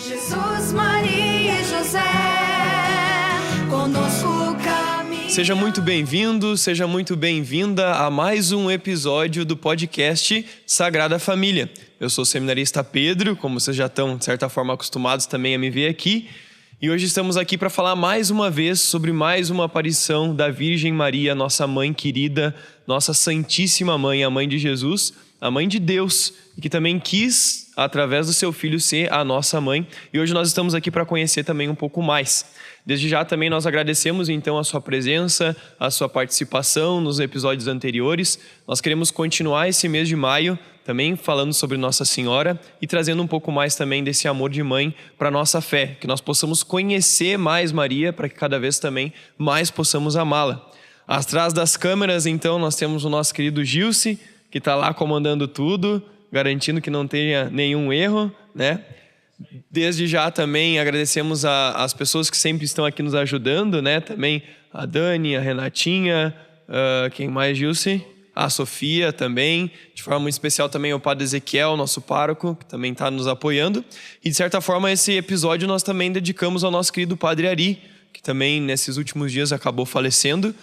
Jesus, Maria e José, conosco caminha. Seja muito bem-vindo, seja muito bem-vinda a mais um episódio do podcast Sagrada Família. Eu sou o seminarista Pedro, como vocês já estão, de certa forma, acostumados também a me ver aqui. E hoje estamos aqui para falar mais uma vez sobre mais uma aparição da Virgem Maria, nossa mãe querida, nossa Santíssima Mãe, a mãe de Jesus, a mãe de Deus, e que também quis, através do seu filho, ser a nossa mãe. E hoje nós estamos aqui para conhecer também um pouco mais. Desde já também nós agradecemos então a sua presença, a sua participação nos episódios anteriores. Nós queremos continuar esse mês de maio também falando sobre Nossa Senhora e trazendo um pouco mais também desse amor de mãe para a nossa fé, que nós possamos conhecer mais Maria para que cada vez também mais possamos amá-la. Atrás das câmeras então nós temos o nosso querido Gilce, que está lá comandando tudo, garantindo que não tenha nenhum erro, né? Desde já também agradecemos as pessoas que sempre estão aqui nos ajudando, né? Também a Dani, a Renatinha, quem mais, Gilce? A Sofia também, de forma muito especial também o Padre Ezequiel, nosso pároco, que também está nos apoiando. E de certa forma esse episódio nós também dedicamos ao nosso querido Padre Ari, que também nesses últimos dias acabou falecendo.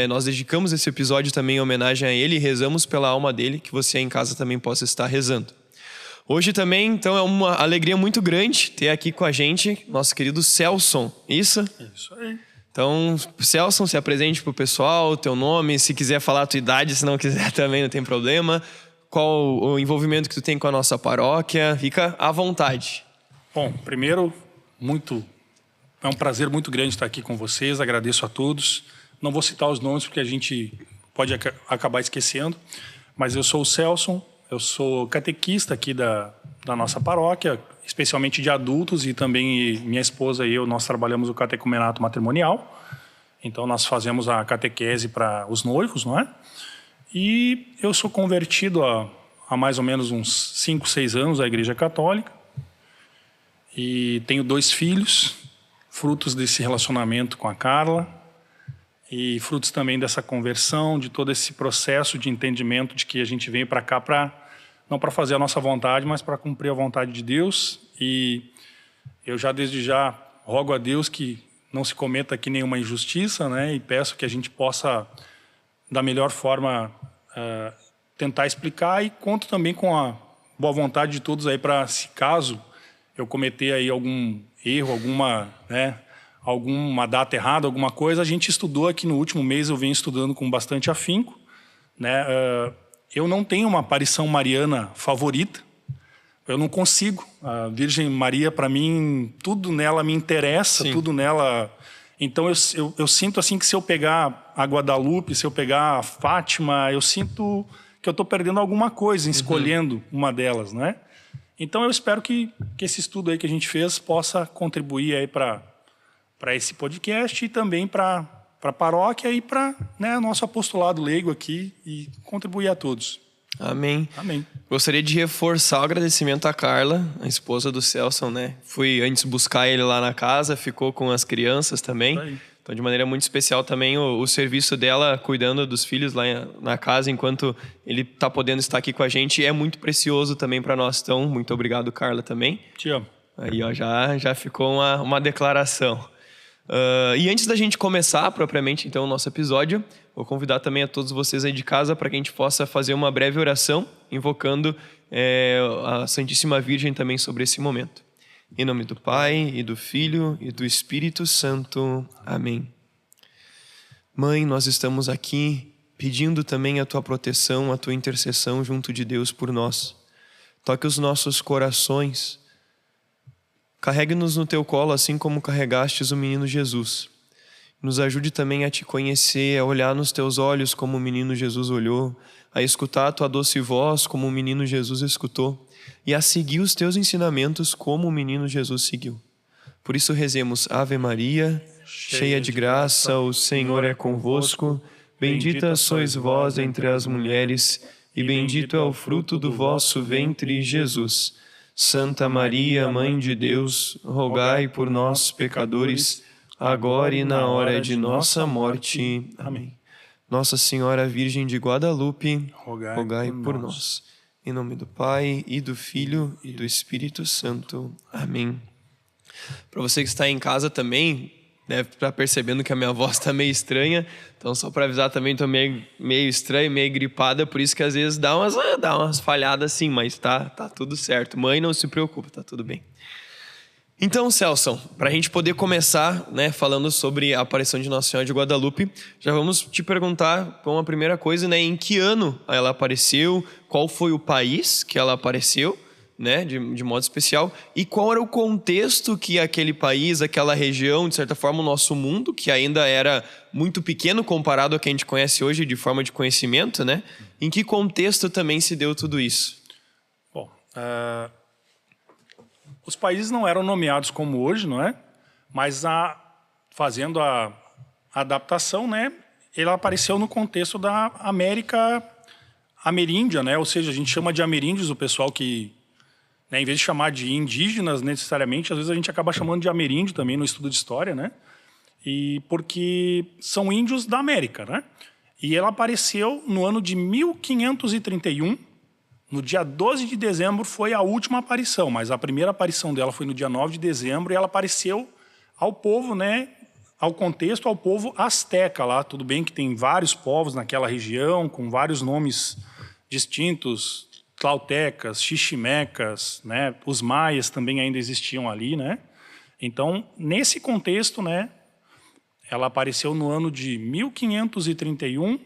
Nós dedicamos esse episódio também em homenagem a ele e rezamos pela alma dele, que você aí em casa também possa estar rezando. Hoje também, então, é uma alegria muito grande ter aqui com a gente nosso querido Celson, isso? Isso aí. Então, Celson, se apresente para o pessoal, teu nome, se quiser falar a tua idade, se não quiser também não tem problema. Qual o envolvimento que tu tem com a nossa paróquia, fica à vontade. Bom, primeiro, é um prazer muito grande estar aqui com vocês, agradeço a todos. Não vou citar os nomes porque a gente pode acabar esquecendo, mas eu sou o Celson, eu sou catequista aqui da nossa paróquia, especialmente de adultos, e também minha esposa e eu, nós trabalhamos o catecumenato matrimonial. Então nós fazemos a catequese para os noivos, não é? E eu sou convertido há mais ou menos uns 5, 6 anos à Igreja Católica. E tenho 2 filhos, frutos desse relacionamento com a Carla, e frutos também dessa conversão, de todo esse processo de entendimento de que a gente veio para cá não para fazer a nossa vontade, mas para cumprir a vontade de Deus. E eu desde já rogo a Deus que não se cometa aqui nenhuma injustiça, né? E peço que a gente possa, da melhor forma, tentar explicar, e conto também com a boa vontade de todos aí para, se caso eu cometer aí algum erro, alguma data errada, alguma coisa. A gente estudou aqui no último mês, eu venho estudando com bastante afinco, né? Eu não tenho uma aparição mariana favorita, eu não consigo. A Virgem Maria, para mim, tudo nela me interessa, Sim. Tudo nela. Então eu sinto assim que se eu pegar a Guadalupe, se eu pegar a Fátima, eu sinto que eu estou perdendo alguma coisa em escolhendo uma delas, né? Então eu espero que esse estudo aí que a gente fez possa contribuir aí para esse podcast e também para a paróquia e para, né, nosso apostolado leigo aqui, e contribuir a todos. Amém. Amém. Gostaria de reforçar o agradecimento à Carla, a esposa do Celson, né? Fui antes buscar ele lá na casa, ficou com as crianças também. Então, de maneira muito especial também o serviço dela cuidando dos filhos lá na casa, enquanto ele está podendo estar aqui com a gente, é muito precioso também para nós. Então, muito obrigado, Carla, também. Te amo. Aí, ó, já ficou uma declaração. E antes da gente começar propriamente então o nosso episódio, vou convidar também a todos vocês aí de casa para que a gente possa fazer uma breve oração, invocando a Santíssima Virgem também sobre esse momento. Em nome do Pai, e do Filho, e do Espírito Santo. Amém. Mãe, nós estamos aqui pedindo também a Tua proteção, a Tua intercessão junto de Deus por nós. Toque os nossos corações. Carregue-nos no Teu colo, assim como carregastes o menino Jesus. Nos ajude também a Te conhecer, a olhar nos Teus olhos como o menino Jesus olhou, a escutar a Tua doce voz como o menino Jesus escutou, e a seguir os Teus ensinamentos como o menino Jesus seguiu. Por isso rezemos: Ave Maria, cheia de graça, o Senhor é convosco, bendita sois vós entre as mulheres, e bendito é o fruto do vosso ventre, Jesus. Santa Maria, Mãe de Deus, rogai por nós, pecadores, agora e na hora de nossa morte. Amém. Nossa Senhora Virgem de Guadalupe, rogai por nós. Em nome do Pai, e do Filho, e do Espírito Santo. Amém. Para você que está em casa também, deve estar percebendo que a minha voz está meio estranha. Então, só para avisar também, estou meio estranho, meio gripada. Por isso que às vezes dá umas falhadas assim, mas tá tudo certo. Mãe, não se preocupa, tá tudo bem. Então, Celso, para a gente poder começar, né, falando sobre a aparição de Nossa Senhora de Guadalupe, já vamos te perguntar, uma primeira coisa, né, em que ano ela apareceu, qual foi o país que ela apareceu, né, de modo especial, e qual era o contexto que aquele país, aquela região, de certa forma, o nosso mundo, que ainda era muito pequeno comparado ao que a gente conhece hoje de forma de conhecimento, né, em que contexto também se deu tudo isso? Bom, os países não eram nomeados como hoje, não é? Mas fazendo a adaptação, né? Ele apareceu no contexto da América ameríndia, né? Ou seja, a gente chama de ameríndios o pessoal que, né, em vez de chamar de indígenas necessariamente, às vezes a gente acaba chamando de ameríndio também no estudo de história, né? E porque são índios da América, né? E ela apareceu no ano de 1531. No dia 12 de dezembro foi a última aparição, mas a primeira aparição dela foi no dia 9 de dezembro e ela apareceu ao povo, né, ao contexto, ao povo asteca lá. Tudo bem que tem vários povos naquela região, com vários nomes distintos, tlautecas, xiximecas, né, os maias também ainda existiam ali, né? Então, nesse contexto, né, ela apareceu no ano de 1531,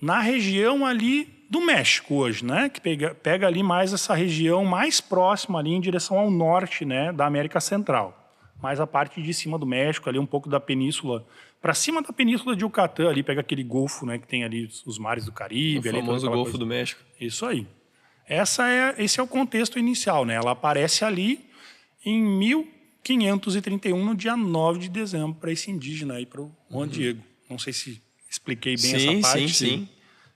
na região ali do México hoje, né? Que pega ali mais essa região mais próxima ali em direção ao norte, né, da América Central. Mais a parte de cima do México, ali um pouco da península, para cima da península de Yucatán, ali pega aquele golfo, né, que tem ali os mares do Caribe. O famoso Golfo do México. Isso aí. Esse é o contexto inicial, né? Ela aparece ali em 1531, no dia 9 de dezembro, para esse indígena aí, para o Juan Diego. Não sei se expliquei bem essa parte. Sim.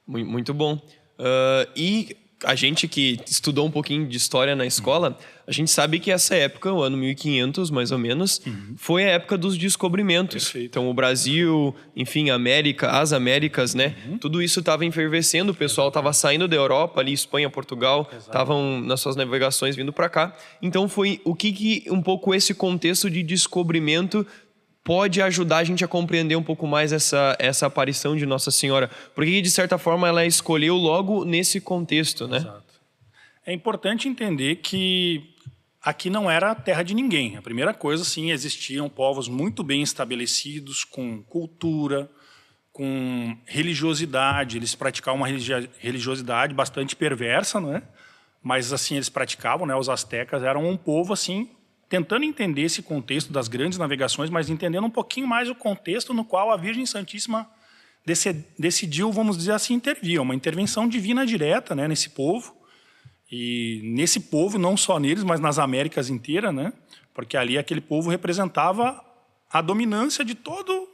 Muito bom. E a gente que estudou um pouquinho de história na escola, a gente sabe que essa época, o ano 1500 mais ou menos, foi a época dos descobrimentos. Perfeito. Então o Brasil, enfim, as Américas, né? Tudo isso estava efervescendo, o pessoal estava saindo da Europa, ali Espanha, Portugal, estavam nas suas navegações vindo para cá. Então foi o que um pouco esse contexto de descobrimento pode ajudar a gente a compreender um pouco mais essa aparição de Nossa Senhora. Porque, de certa forma, ela escolheu logo nesse contexto, né? Exato. É importante entender que aqui não era a terra de ninguém. A primeira coisa, sim, existiam povos muito bem estabelecidos, com cultura, com religiosidade. Eles praticavam uma religiosidade bastante perversa, não é? Mas, assim, eles praticavam, né? Os astecas eram um povo, assim, tentando entender esse contexto das grandes navegações, mas entendendo um pouquinho mais o contexto no qual a Virgem Santíssima decidiu, vamos dizer assim, intervir. Uma intervenção divina direta, né, nesse povo. E nesse povo, não só neles, mas nas Américas inteiras, né? Porque ali aquele povo representava a dominância de todo,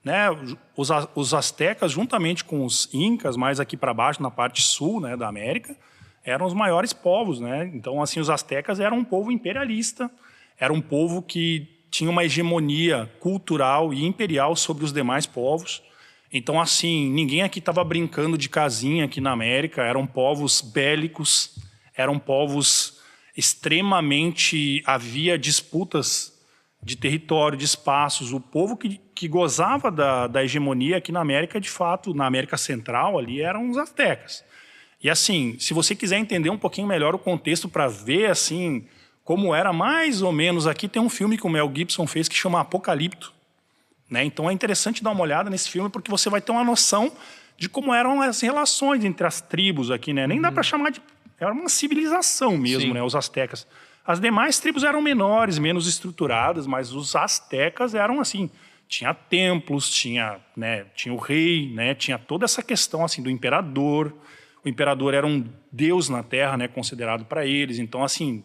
né? Os astecas, juntamente com os incas, mais aqui para baixo, na parte sul, né, da América, eram os maiores povos, né? Então, assim, os astecas eram um povo imperialista, era um povo que tinha uma hegemonia cultural e imperial sobre os demais povos. Então, assim, ninguém aqui estava brincando de casinha aqui na América. Eram povos bélicos, eram povos extremamente... Havia disputas de território, de espaços. O povo que gozava da hegemonia aqui na América, de fato, na América Central, ali eram os astecas. E, assim, se você quiser entender um pouquinho melhor o contexto para ver, assim... como era mais ou menos aqui, tem um filme que o Mel Gibson fez que chama Apocalipto, né? Então é interessante dar uma olhada nesse filme porque você vai ter uma noção de como eram as relações entre as tribos aqui, né? Nem dá para chamar de... Era uma civilização mesmo, né? Os astecas. As demais tribos eram menores, menos estruturadas, mas os astecas eram assim... Tinha templos, tinha o rei, né? Tinha toda essa questão assim, do imperador. O imperador era um deus na terra, né? Considerado para eles. Então, assim...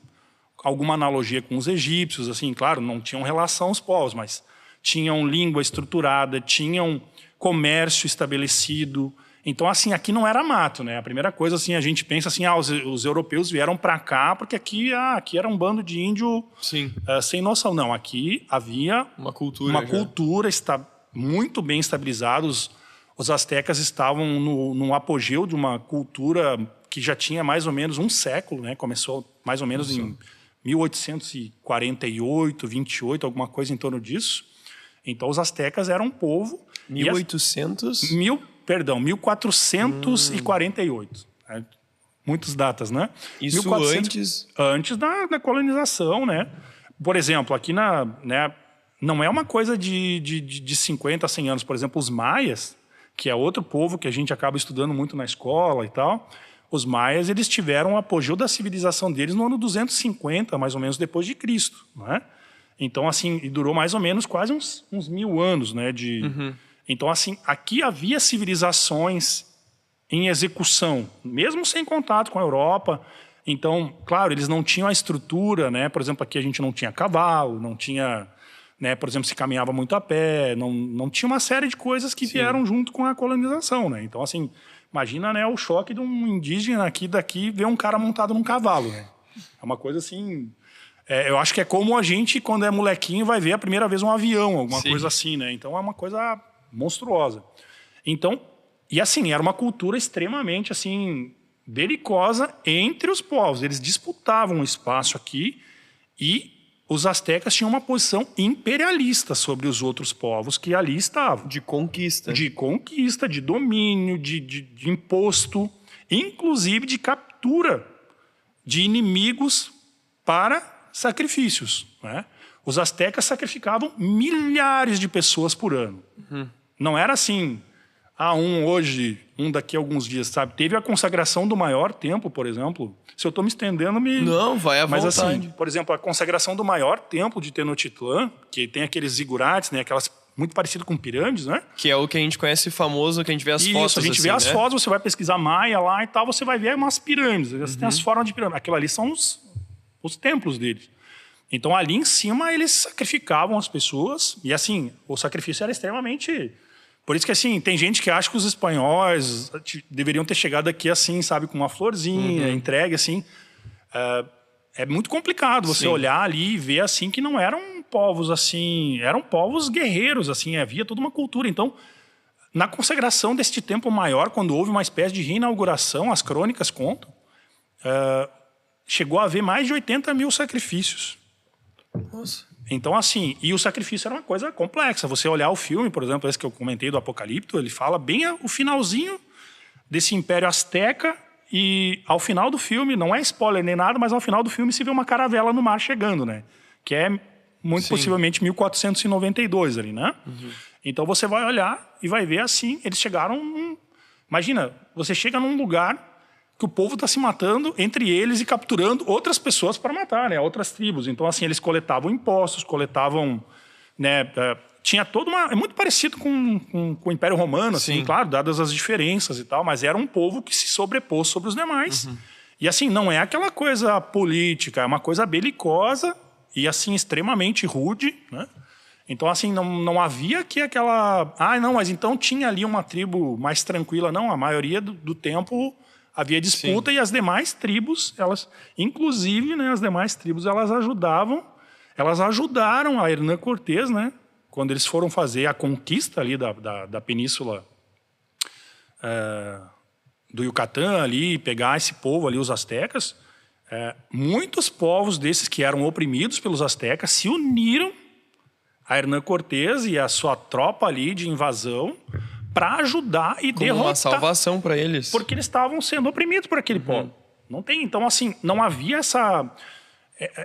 alguma analogia com os egípcios, assim, claro, não tinham relação aos povos, mas tinham língua estruturada, tinham comércio estabelecido. Então, assim, aqui não era mato, né? A primeira coisa, assim, a gente pensa assim, os europeus vieram para cá porque aqui era um bando de índio sem noção. Não, aqui havia uma cultura está muito bem estabilizada. Os astecas estavam no apogeu de uma cultura que já tinha mais ou menos um século, né? Começou mais ou menos em 1848, 28, alguma coisa em torno disso. Então, os astecas eram um povo... 1800? 1448. Muitas datas, né? Isso 1400, antes da colonização, né? Por exemplo, aqui né, não é uma coisa de 50 a 100 anos. Por exemplo, os maias, que é outro povo que a gente acaba estudando muito na escola e tal, os maias, eles tiveram o apogeu da civilização deles no ano 250, mais ou menos, depois de Cristo, né? Então, assim, e durou mais ou menos quase uns 1000 anos, né? Então, assim, aqui havia civilizações em execução, mesmo sem contato com a Europa. Então, claro, eles não tinham a estrutura, né? Por exemplo, aqui a gente não tinha cavalo, não tinha, né? Por exemplo, se caminhava muito a pé, não tinha uma série de coisas que vieram junto com a colonização, né? Então, assim, imagina, né, o choque de um indígena daqui ver um cara montado num cavalo, né? É uma coisa assim... eu acho que é como a gente, quando é molequinho, vai ver a primeira vez um avião, alguma coisa assim, né? Então, é uma coisa monstruosa. Então, e assim, era uma cultura extremamente, assim, belicosa entre os povos. Eles disputavam o espaço aqui e os astecas tinham uma posição imperialista sobre os outros povos que ali estavam. De conquista. De conquista, de domínio, de imposto, inclusive de captura de inimigos para sacrifícios, né? Os astecas sacrificavam milhares de pessoas por ano. Não era assim, hoje, daqui a alguns dias, sabe? Teve a consagração do maior templo, por exemplo. Se eu estou me estendendo, Não, vai à Mas vontade. assim, por exemplo, a consagração do maior templo de Tenochtitlan, que tem aqueles zigurates, né? Aquelas muito parecido com pirâmides, né? Que é o que a gente conhece famoso, que a gente vê as fotos. Isso, a gente assim, vê as né? fotos, você vai pesquisar Maia lá e tal, você vai ver umas pirâmides. Você tem as formas de pirâmide. Aquilo ali são os templos deles. Então, ali em cima, eles sacrificavam as pessoas. E, assim, o sacrifício era extremamente... Por isso que, assim, tem gente que acha que os espanhóis deveriam ter chegado aqui assim, sabe, com uma florzinha, entregue, assim. É muito complicado você olhar ali e ver, assim, que não eram povos, assim... Eram povos guerreiros, assim, havia toda uma cultura. Então, na consagração deste templo maior, quando houve uma espécie de reinauguração, as crônicas contam, chegou a haver mais de 80 mil sacrifícios. Nossa. Então, assim, e o sacrifício era uma coisa complexa. Você olhar o filme, por exemplo, esse que eu comentei do Apocalipto, ele fala bem o finalzinho desse Império Azteca e ao final do filme, não é spoiler nem nada, mas ao final do filme se vê uma caravela no mar chegando, né? Que é muito possivelmente 1492 ali, né? Então você vai olhar e vai ver assim, eles chegaram... Imagina, você chega num lugar que o povo está se matando entre eles e capturando outras pessoas para matar, né? Outras tribos. Então, assim, eles coletavam impostos, coletavam... Né, tinha toda uma... É muito parecido com o Império Romano, assim, claro, dadas as diferenças e tal, mas era um povo que se sobrepôs sobre os demais. E, assim, não é aquela coisa política, é uma coisa belicosa e, assim, extremamente rude, né? Então, assim, não havia aqui aquela... não, mas então tinha ali uma tribo mais tranquila. Não, a maioria do tempo... Havia disputa e as demais tribos, elas, inclusive, né, as demais tribos, elas ajudaram a Hernán Cortés, né, quando eles foram fazer a conquista ali da península do Yucatán ali, pegar esse povo ali, os astecas. Muitos povos desses que eram oprimidos pelos astecas se uniram a Hernán Cortés e a sua tropa ali de invasão para ajudar e derrotar. Uma salvação para eles. Porque eles estavam sendo oprimidos por aquele povo. Não tem, então, assim, não havia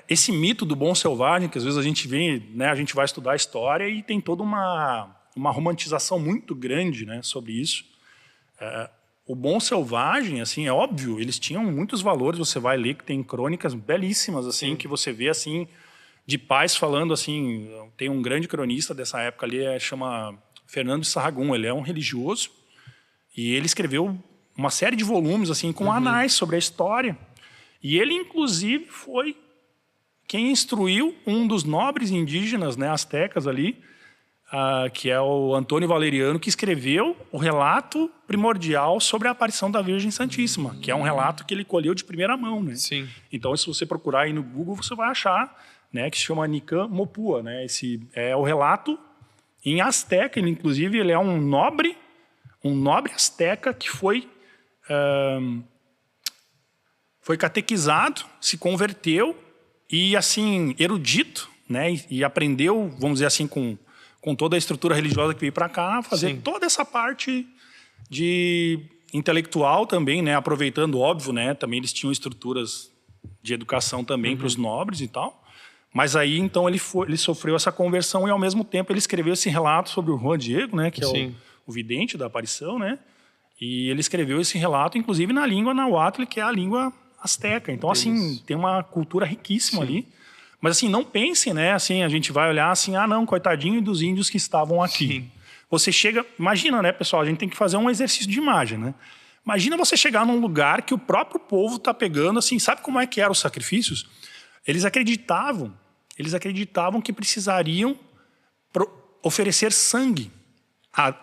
esse mito do bom selvagem, que às vezes a gente vê, né, a gente vai estudar a história e tem toda uma romantização muito grande, né, sobre isso. O bom selvagem, assim, é óbvio, eles tinham muitos valores, você vai ler que tem crônicas belíssimas, assim, que você vê, assim, de pais falando, assim, tem um grande cronista dessa época ali, chama Fernando de Sahagún, ele é um religioso e ele escreveu uma série de volumes assim com anais sobre a história. E ele, inclusive, foi quem instruiu um dos nobres indígenas, né, astecas ali, que é o Antônio Valeriano, que escreveu o relato primordial sobre a aparição da Virgem Santíssima, que é um relato que ele colheu de primeira mão, né? Sim. Então, se você procurar aí no Google, você vai achar, né, que se chama Nican Mopua, né? Esse é o relato em asteca. Ele, inclusive, ele é um nobre asteca que foi catequizado, se converteu e assim, erudito, né? E aprendeu, vamos dizer assim, com toda a estrutura religiosa que veio para cá, fazer Sim. toda essa parte de intelectual também, né? Aproveitando, óbvio, né? Também eles tinham estruturas de educação também para os nobres e tal. Mas aí, então, ele sofreu essa conversão e, ao mesmo tempo, ele escreveu esse relato sobre o Juan Diego, né? Que é Sim. o vidente da aparição, né? E ele escreveu esse relato, inclusive, na língua nahuatl, que é a língua asteca. Então, assim, tem uma cultura riquíssima ali. Mas, assim, não pensem, né? Assim, a gente vai olhar assim, não, coitadinho dos índios que estavam aqui. Sim. Você chega... Imagina, né, pessoal? A gente tem que fazer um exercício de imagem, né? Imagina você chegar num lugar que o próprio povo está pegando, assim, sabe como é que eram os sacrifícios? Eles acreditavam que precisariam oferecer sangue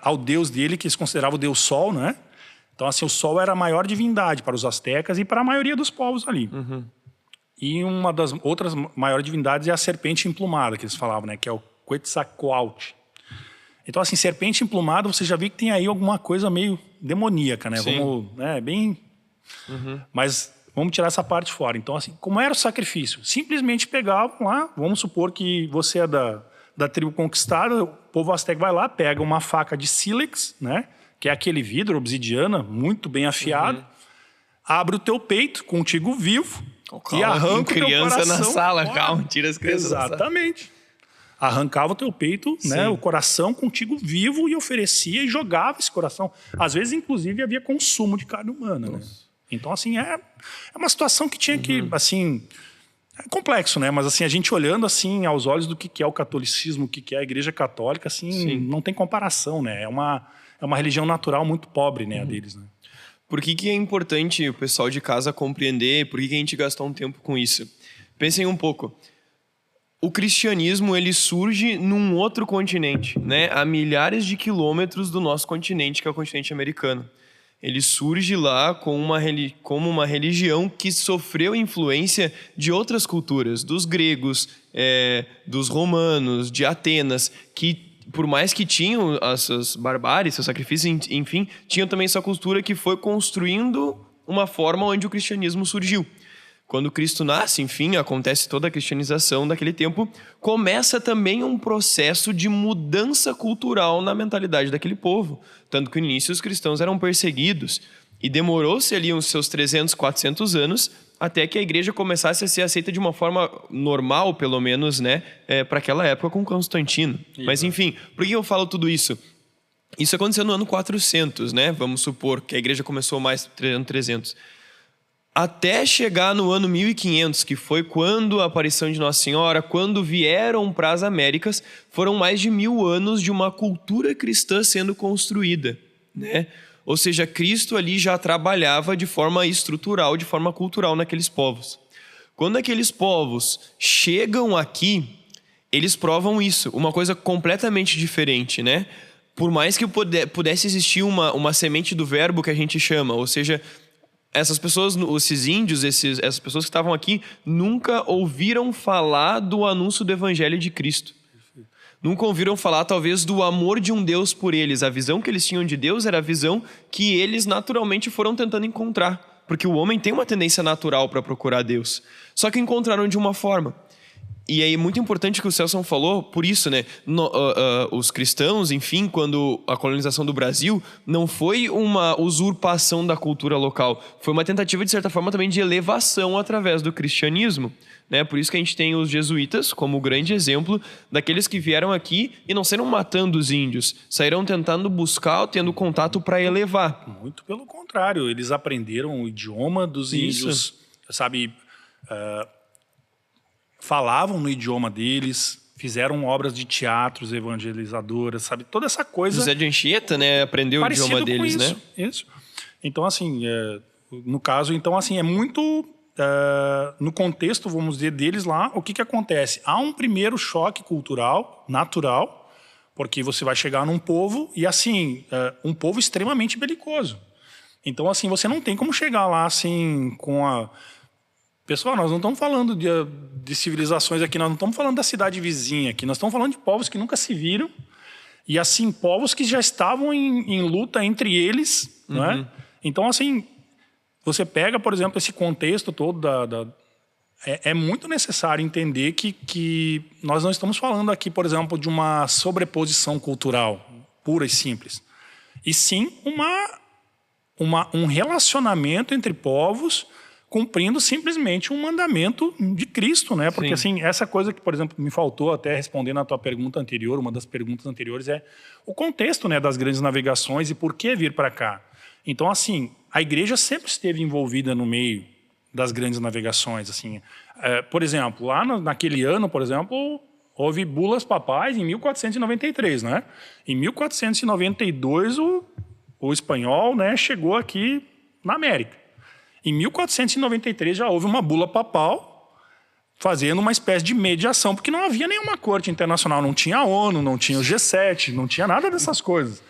ao deus dele, que eles consideravam o deus Sol, né? Então, assim, o Sol era a maior divindade para os astecas e para a maioria dos povos ali. E uma das outras maiores divindades é a serpente emplumada, que eles falavam, né? Que é o Quetzalcoatl. Então, assim, serpente emplumada, você já vê que tem aí alguma coisa meio demoníaca, né? Sim. Vamos, né? Bem... Mas vamos tirar essa parte fora. Então, assim, como era o sacrifício? Simplesmente pegavam lá, vamos supor que você é da tribo conquistada, o povo asteca vai lá, pega uma faca de sílex, né? Que é aquele vidro, obsidiana, muito bem afiado, abre o teu peito, contigo vivo, e arranca o teu criança coração. na sala, fora. calma, tira as crianças da sala. Exatamente. Arrancava o teu peito, né, o coração contigo vivo e oferecia e jogava esse coração. Às vezes, inclusive, havia consumo de carne humana. Né? Então, assim, é uma situação que tinha que, assim... É complexo, né? Mas, assim, a gente olhando, assim, aos olhos do que é o catolicismo, o que é a Igreja Católica, assim, não tem comparação, né? É uma religião natural muito pobre, né, a deles, né? Por que é importante o pessoal de casa compreender? Por que a gente gastou um tempo com isso? Pensem um pouco. O cristianismo, ele surge num outro continente, né? A milhares de quilômetros do nosso continente, que é o continente americano. Ele surge lá como uma religião que sofreu influência de outras culturas, dos gregos, dos romanos, de Atenas, que, por mais que tinham as suas barbáries, seus sacrifícios, enfim, tinham também sua cultura que foi construindo uma forma onde o cristianismo surgiu. Quando Cristo nasce, enfim, acontece toda a cristianização daquele tempo, começa também um processo de mudança cultural na mentalidade daquele povo. Tanto que no início os cristãos eram perseguidos e demorou-se ali uns seus 300, 400 anos até que a igreja começasse a ser aceita de uma forma normal, pelo menos, né, para aquela época com Constantino. Mas enfim, por que eu falo tudo isso? Isso aconteceu no ano 400, né? Vamos supor que a igreja começou mais no ano 300. Até chegar no ano 1500, que foi quando a aparição de Nossa Senhora, quando vieram para as Américas, foram mais de 1000 anos de uma cultura cristã sendo construída, né? Ou seja, Cristo ali já trabalhava de forma estrutural, de forma cultural naqueles povos. Quando aqueles povos chegam aqui, eles provam isso, uma coisa completamente diferente, né? Por mais que pudesse existir uma semente do verbo que a gente chama, ou seja, essas pessoas, esses índios, essas pessoas que estavam aqui, nunca ouviram falar do anúncio do evangelho de Cristo. Nunca ouviram falar, talvez, do amor de um Deus por eles. A visão que eles tinham de Deus era a visão que eles naturalmente foram tentando encontrar. Porque o homem tem uma tendência natural para procurar Deus. Só que encontraram de uma forma. E aí, muito importante que o Celso falou, por isso, né? Os cristãos, enfim, quando a colonização do Brasil, não foi uma usurpação da cultura local. Foi uma tentativa, de certa forma, também de elevação através do cristianismo. Né? Por isso que a gente tem os jesuítas como grande exemplo daqueles que vieram aqui e não saíram matando os índios. Saíram tentando buscar, tendo contato para elevar. Muito pelo contrário. Eles aprenderam o idioma dos índios, sabe... falavam no idioma deles, fizeram obras de teatros evangelizadoras, sabe? Toda essa coisa... José de Anchieta, né? Aprendeu o idioma deles, isso, né? Isso. Então, assim, no caso, então, assim, é muito... no contexto, vamos dizer, deles lá, o que acontece? Há um primeiro choque cultural, natural, porque você vai chegar num povo e, assim, um povo extremamente belicoso. Então, assim, você não tem como chegar lá, assim, com a... Pessoal, nós não estamos falando de civilizações aqui, nós não estamos falando da cidade vizinha aqui, nós estamos falando de povos que nunca se viram e, assim, povos que já estavam em luta entre eles, não é? Então, assim, você pega, por exemplo, esse contexto todo é muito necessário entender que nós não estamos falando aqui, por exemplo, de uma sobreposição cultural pura e simples, e sim um relacionamento entre povos cumprindo simplesmente um mandamento de Cristo, né? Porque assim, essa coisa que, por exemplo, me faltou até responder na tua pergunta anterior, uma das perguntas anteriores é o contexto, né, das grandes navegações e por que vir para cá. Então, assim, a igreja sempre esteve envolvida no meio das grandes navegações, assim. Por exemplo, lá naquele ano, por exemplo, houve bulas papais em 1493, né? Em 1492 o espanhol, né, chegou aqui na América. Em 1493 já houve uma bula papal fazendo uma espécie de mediação, porque não havia nenhuma corte internacional, não tinha a ONU, não tinha o G7, não tinha nada dessas coisas.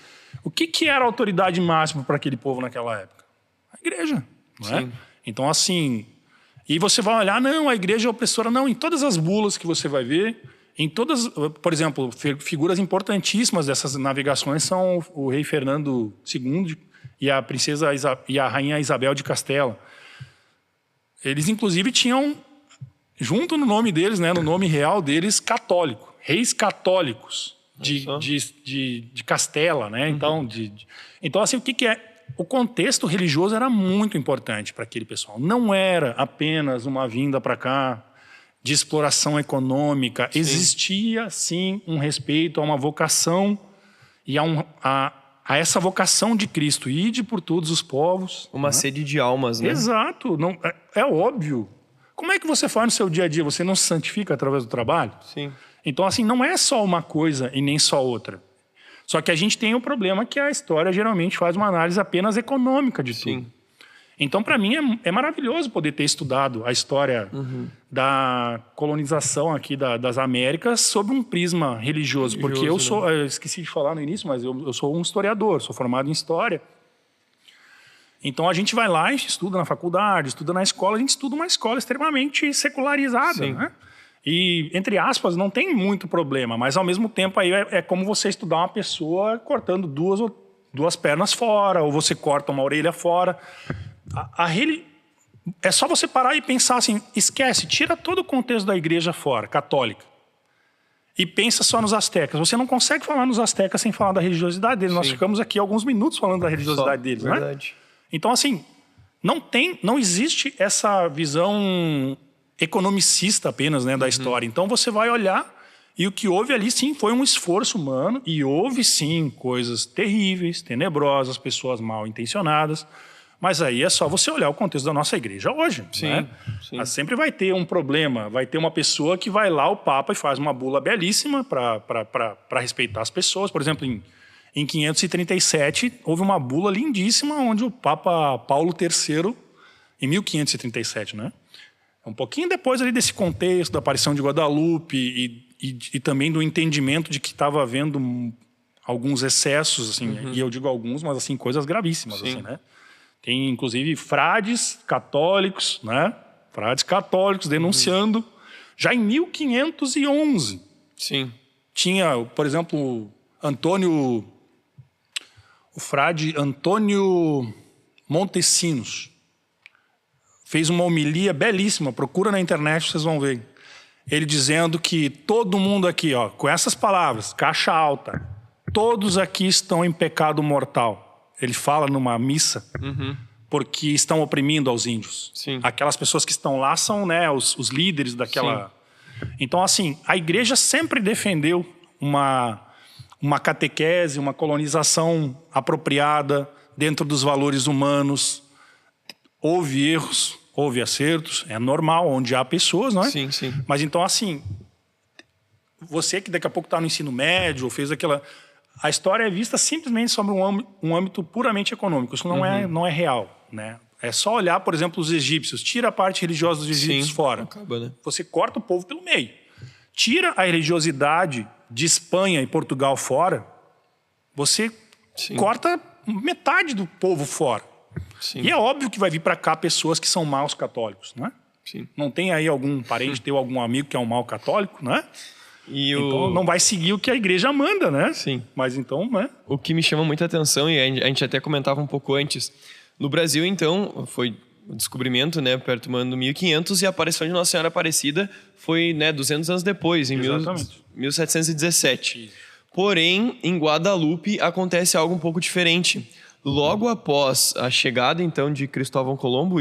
O que era a autoridade máxima para aquele povo naquela época? A igreja, não é? Então, assim, e você vai olhar, não, a igreja é opressora. Não, em todas as bulas que você vai ver, em todas, por exemplo, figuras importantíssimas dessas navegações são o rei Fernando II e a princesa e a rainha Isabel de Castela. Eles, inclusive, tinham, junto no nome deles, né, no nome real deles, católico, reis católicos de Castela, né? Então, então, assim, o que é? O contexto religioso era muito importante para aquele pessoal. Não era apenas uma vinda para cá de exploração econômica. Sim. Existia, sim, um respeito a uma vocação e a essa vocação de Cristo. Ide por todos os povos. Uma sede de almas, né? Exato. Não, é óbvio. Como é que você faz no seu dia a dia? Você não se santifica através do trabalho? Sim. Então, assim, não é só uma coisa e nem só outra. Só que a gente tem o problema que a história geralmente faz uma análise apenas econômica de tudo. Então, para mim, é maravilhoso poder ter estudado a história da colonização aqui das Américas sob um prisma religioso. Porque eu esqueci de falar no início, mas eu sou um historiador, sou formado em história. Então, a gente vai lá e estuda na faculdade, estuda na escola, a gente estuda uma escola extremamente secularizada, né? E, entre aspas, não tem muito problema, mas ao mesmo tempo aí é como você estudar uma pessoa cortando duas pernas fora, ou você corta uma orelha fora. É só você parar e pensar assim, esquece, tira todo o contexto da igreja fora, católica, e pensa só nos astecas. Você não consegue falar nos astecas sem falar da religiosidade deles. Sim. Nós ficamos aqui alguns minutos falando da religiosidade deles, verdade. Né? Então, assim, não existe essa visão economicista apenas, né, da história. Então você vai olhar e o que houve ali sim foi um esforço humano e houve sim coisas terríveis, tenebrosas, pessoas mal intencionadas, mas aí é só você olhar o contexto da nossa igreja hoje. Sim, né? sim. Sempre vai ter um problema, vai ter uma pessoa que vai lá, o Papa, e faz uma bula belíssima para respeitar as pessoas. Por exemplo, em 537 houve uma bula lindíssima onde o Papa Paulo III, em 1537, né? Um pouquinho depois ali desse contexto da aparição de Guadalupe e também do entendimento de que estava havendo alguns excessos, assim, e eu digo alguns, mas assim, coisas gravíssimas, assim, né? Tem, inclusive, frades católicos, né? Frades católicos denunciando. Já em 1511, tinha, por exemplo, o frade Antônio Montesinos, fez uma homilia belíssima, procura na internet, vocês vão ver. Ele dizendo que todo mundo aqui, ó, com essas palavras, caixa alta, todos aqui estão em pecado mortal. Ele fala numa missa, porque estão oprimindo aos índios. Sim. Aquelas pessoas que estão lá são, né, os líderes daquela... Sim. Então, assim, a igreja sempre defendeu uma catequese, uma colonização apropriada dentro dos valores humanos. Houve erros, houve acertos, é normal, onde há pessoas, não é? Sim, sim. Mas então, assim, você que daqui a pouco está no ensino médio, ou fez aquela... A história é vista simplesmente sobre um âmbito puramente econômico. Isso não é real, né? É só olhar, por exemplo, os egípcios. Tira a parte religiosa dos egípcios fora. Acaba, né? Você corta o povo pelo meio. Tira a religiosidade de Espanha e Portugal fora, você corta metade do povo fora. Sim. E é óbvio que vai vir para cá pessoas que são maus católicos, não é? Sim. Não tem aí algum parente teu, algum amigo que é um mau católico, né? Então não vai seguir o que a igreja manda, né? Sim. Mas então, né? O que me chama muita atenção, e a gente até comentava um pouco antes, no Brasil, então, foi o descobrimento, né, perto do ano do 1500, e a aparição de Nossa Senhora Aparecida foi, né, 200 anos depois, em Exatamente. 1717. Porém, em Guadalupe acontece algo um pouco diferente. Logo após a chegada, então, de Cristóvão Colombo,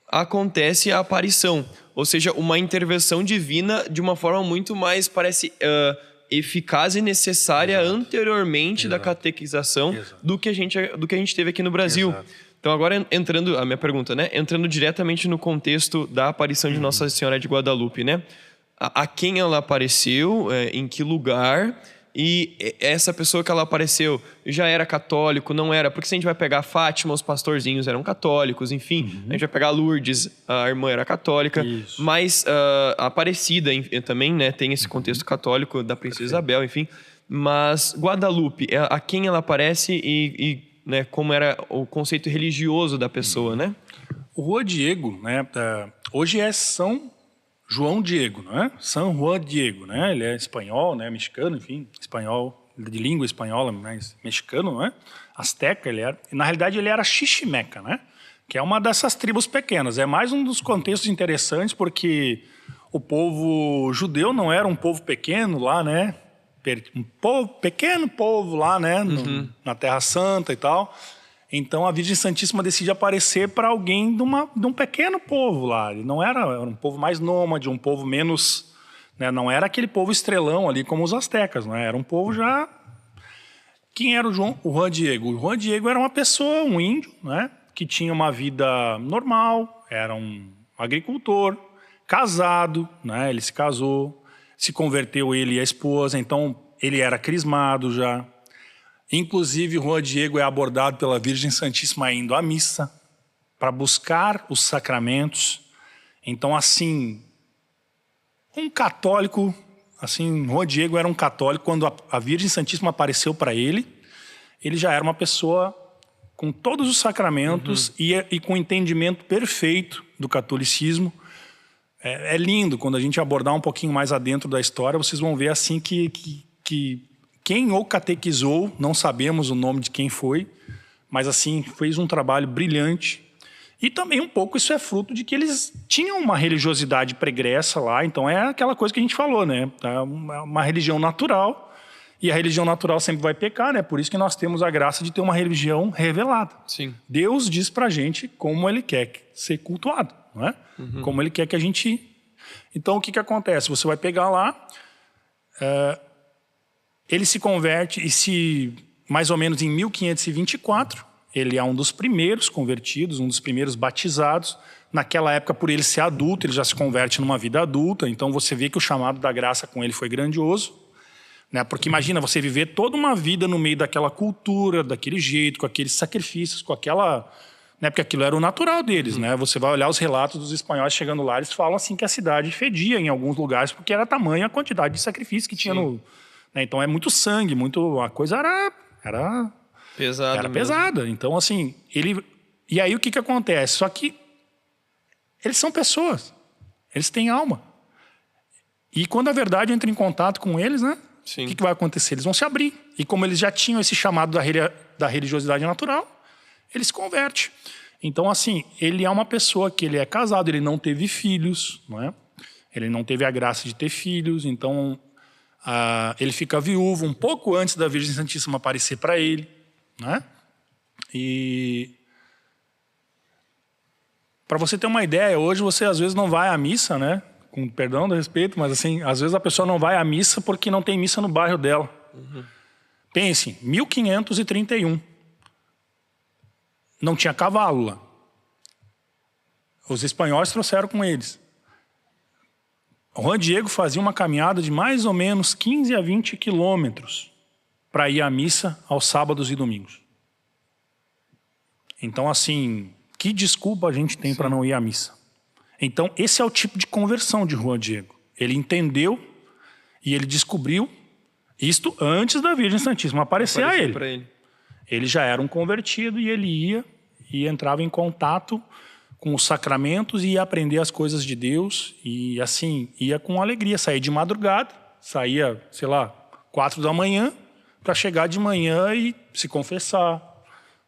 acontece a aparição. Ou seja, uma intervenção divina de uma forma muito mais, parece, eficaz e necessária anteriormente da catequização do que a gente teve aqui no Brasil. Então, agora entrando, a minha pergunta, né? Entrando diretamente no contexto da aparição de Nossa Senhora de Guadalupe, né? A quem ela apareceu, em que lugar, e essa pessoa que ela apareceu já era católico, não era? Porque se a gente vai pegar Fátima, os pastorzinhos eram católicos, enfim. A gente vai pegar Lourdes, a irmã era católica. Isso. Mas a Aparecida também, né, tem esse contexto católico da Princesa Isabel, enfim. Mas Guadalupe, a quem ela aparece e né, como era o conceito religioso da pessoa, né? O Juan Diego, né, hoje é São João Diego, não é? São Juan Diego, né? Ele é espanhol, né, mexicano, enfim, espanhol, de língua espanhola, mas mexicano, não é? Azteca ele era. E, na realidade ele era xiximeca, né? Que é uma dessas tribos pequenas. É mais um dos contextos interessantes porque o povo judeu não era um povo pequeno lá, né? Pequeno povo lá, né? Na Terra Santa e tal. Então a Virgem Santíssima decide aparecer para alguém de um pequeno povo lá. Ele não era um povo mais nômade, um povo menos, né? Não era aquele povo estrelão ali como os astecas, né? Era um povo já. Quem era o Juan Diego? O Juan Diego era uma pessoa, um índio, né? Que tinha uma vida normal, era um agricultor, casado, né? Ele se casou, se converteu ele e a esposa, então ele era crismado já. Inclusive, o Juan Diego é abordado pela Virgem Santíssima indo à missa para buscar os sacramentos. Então, assim, um católico, assim, Juan Diego era um católico. Quando a Virgem Santíssima apareceu para ele já era uma pessoa com todos os sacramentos e com entendimento perfeito do catolicismo. É lindo, quando a gente abordar um pouquinho mais adentro da história, vocês vão ver assim que quem o catequizou, não sabemos o nome de quem foi, mas assim, fez um trabalho brilhante. E também um pouco isso é fruto de que eles tinham uma religiosidade pregressa lá, então é aquela coisa que a gente falou, né? É uma religião natural, e a religião natural sempre vai pecar, né? Por isso que nós temos a graça de ter uma religião revelada. Sim. Deus diz pra gente como ele quer ser cultuado, não é? Como ele quer que a gente... Então o que acontece? Você vai pegar lá... Ele se converte e mais ou menos em 1524, ele é um dos primeiros convertidos, um dos primeiros batizados. Naquela época, por ele ser adulto, ele já se converte numa vida adulta. Então você vê que o chamado da graça com ele foi grandioso, né? Porque imagina você viver toda uma vida no meio daquela cultura, daquele jeito, com aqueles sacrifícios, com aquela... Né? Porque aquilo era o natural deles, né? Você vai olhar os relatos dos espanhóis chegando lá, eles falam assim que a cidade fedia em alguns lugares, porque era tamanha a quantidade de sacrifício que tinha no... Então é muito sangue, a coisa era pesada. Então assim, e aí o que acontece? Só que eles são pessoas, eles têm alma. E quando a verdade entra em contato com eles, né? Sim. O que vai acontecer? Eles vão se abrir. E como eles já tinham esse chamado da religiosidade natural, ele se converte. Então assim, ele é uma pessoa que ele é casado, ele não teve filhos, não é? Ele não teve a graça de ter filhos, então... ele fica viúvo um pouco antes da Virgem Santíssima aparecer para ele, né? E para você ter uma ideia, hoje você às vezes não vai à missa, né? Com perdão do respeito, mas assim, às vezes a pessoa não vai à missa porque não tem missa no bairro dela. Pense, 1531. Não tinha cavalo lá. Os espanhóis trouxeram com eles. O Juan Diego fazia uma caminhada de mais ou menos 15 a 20 quilômetros para ir à missa aos sábados e domingos. Então, assim, que desculpa a gente tem para não ir à missa? Então, esse é o tipo de conversão de Juan Diego. Ele entendeu e ele descobriu isto antes da Virgem Santíssima aparecer a ele. Ele já era um convertido e ele ia e entrava em contato com os sacramentos e ia aprender as coisas de Deus e assim, ia com alegria, saía de madrugada, saía, sei lá, 4 da manhã para chegar de manhã e se confessar,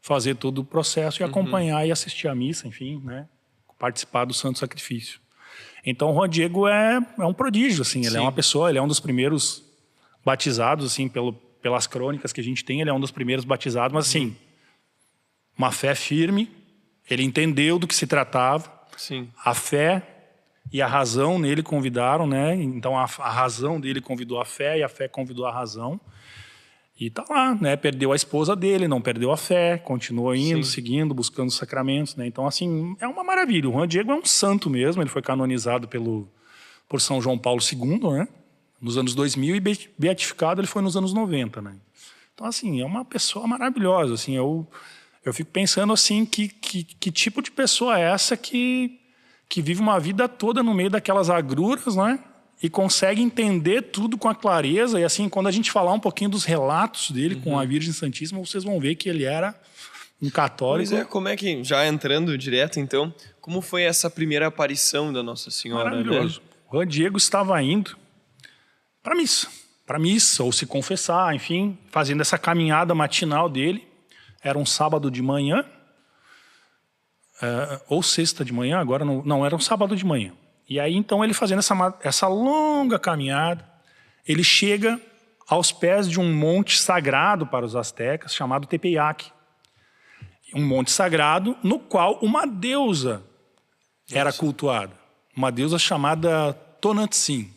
fazer todo o processo e acompanhar e assistir à missa, enfim, né? Participar do Santo Sacrifício. Então, o Juan Diego é um prodígio, assim. Ele é uma pessoa, ele é um dos primeiros batizados, assim, pelas crônicas que a gente tem, ele é um dos primeiros batizados, mas, assim, uma fé firme, ele entendeu do que se tratava, Sim. a fé e a razão nele convidaram, né? Então, a razão dele convidou a fé e a fé convidou a razão. E tá lá, né? Perdeu a esposa dele, não perdeu a fé, continuou indo, seguindo, buscando os sacramentos, né? Então, assim, é uma maravilha. O Juan Diego é um santo mesmo, ele foi canonizado por São João Paulo II, né? Nos anos 2000 e beatificado ele foi nos anos 90, né? Então, assim, é uma pessoa maravilhosa, assim, eu fico pensando, assim, que tipo de pessoa é essa que vive uma vida toda no meio daquelas agruras, né? E consegue entender tudo com a clareza. E assim, quando a gente falar um pouquinho dos relatos dele com a Virgem Santíssima, vocês vão ver que ele era um católico. Pois é, como é que, já entrando direto então, como foi essa primeira aparição da Nossa Senhora? Maravilhoso. Né? O Juan Diego estava indo para missa, ou se confessar, enfim, fazendo essa caminhada matinal dele. Era um sábado de manhã, ou sexta de manhã, agora não, era um sábado de manhã. E aí, então, ele fazendo essa longa caminhada, ele chega aos pés de um monte sagrado para os astecas, chamado Tepeyac. Um monte sagrado no qual uma deusa era cultuada. Uma deusa chamada Tonantzin.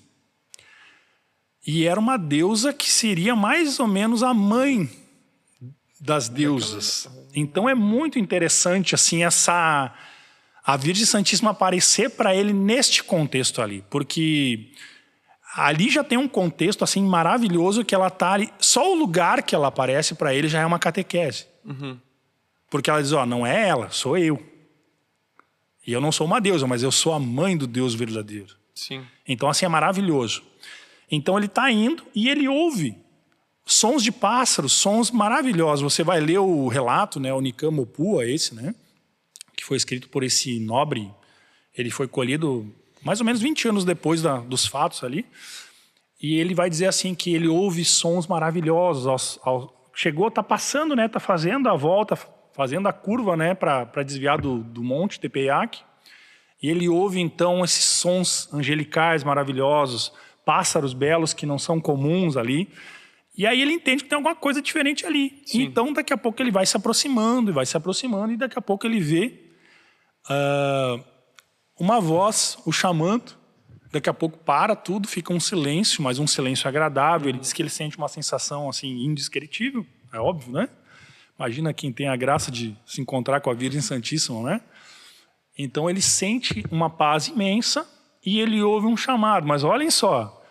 E era uma deusa que seria mais ou menos a mãe das deusas. Então, é muito interessante, assim, a Virgem Santíssima aparecer para ele neste contexto ali, porque ali já tem um contexto assim maravilhoso que ela está ali, só o lugar que ela aparece para ele já é uma catequese. Porque ela diz, não é ela, sou eu. E eu não sou uma deusa, mas eu sou a mãe do Deus verdadeiro. Sim. Então assim é maravilhoso. Então ele está indo e ele ouve sons de pássaros, sons maravilhosos. Você vai ler o relato, né, o Nikam Mopua, esse, né? Que foi escrito por esse nobre, ele foi colhido mais ou menos 20 anos depois dos fatos ali, e ele vai dizer assim que ele ouve sons maravilhosos, chegou, está passando, né, está fazendo a volta, fazendo a curva, né, para desviar do monte Tepeyac, e ele ouve então esses sons angelicais maravilhosos, pássaros belos que não são comuns ali, e aí ele entende que tem alguma coisa diferente ali. Sim. Então daqui a pouco ele vai se aproximando, e daqui a pouco ele vê uma voz o chamando. Daqui a pouco para tudo, fica um silêncio, mas um silêncio agradável. Ele diz que ele sente uma sensação assim indescritível, é óbvio, né? Imagina quem tem a graça de se encontrar com a Virgem Santíssima, né? Então ele sente uma paz imensa e ele ouve um chamado. Mas olhem só,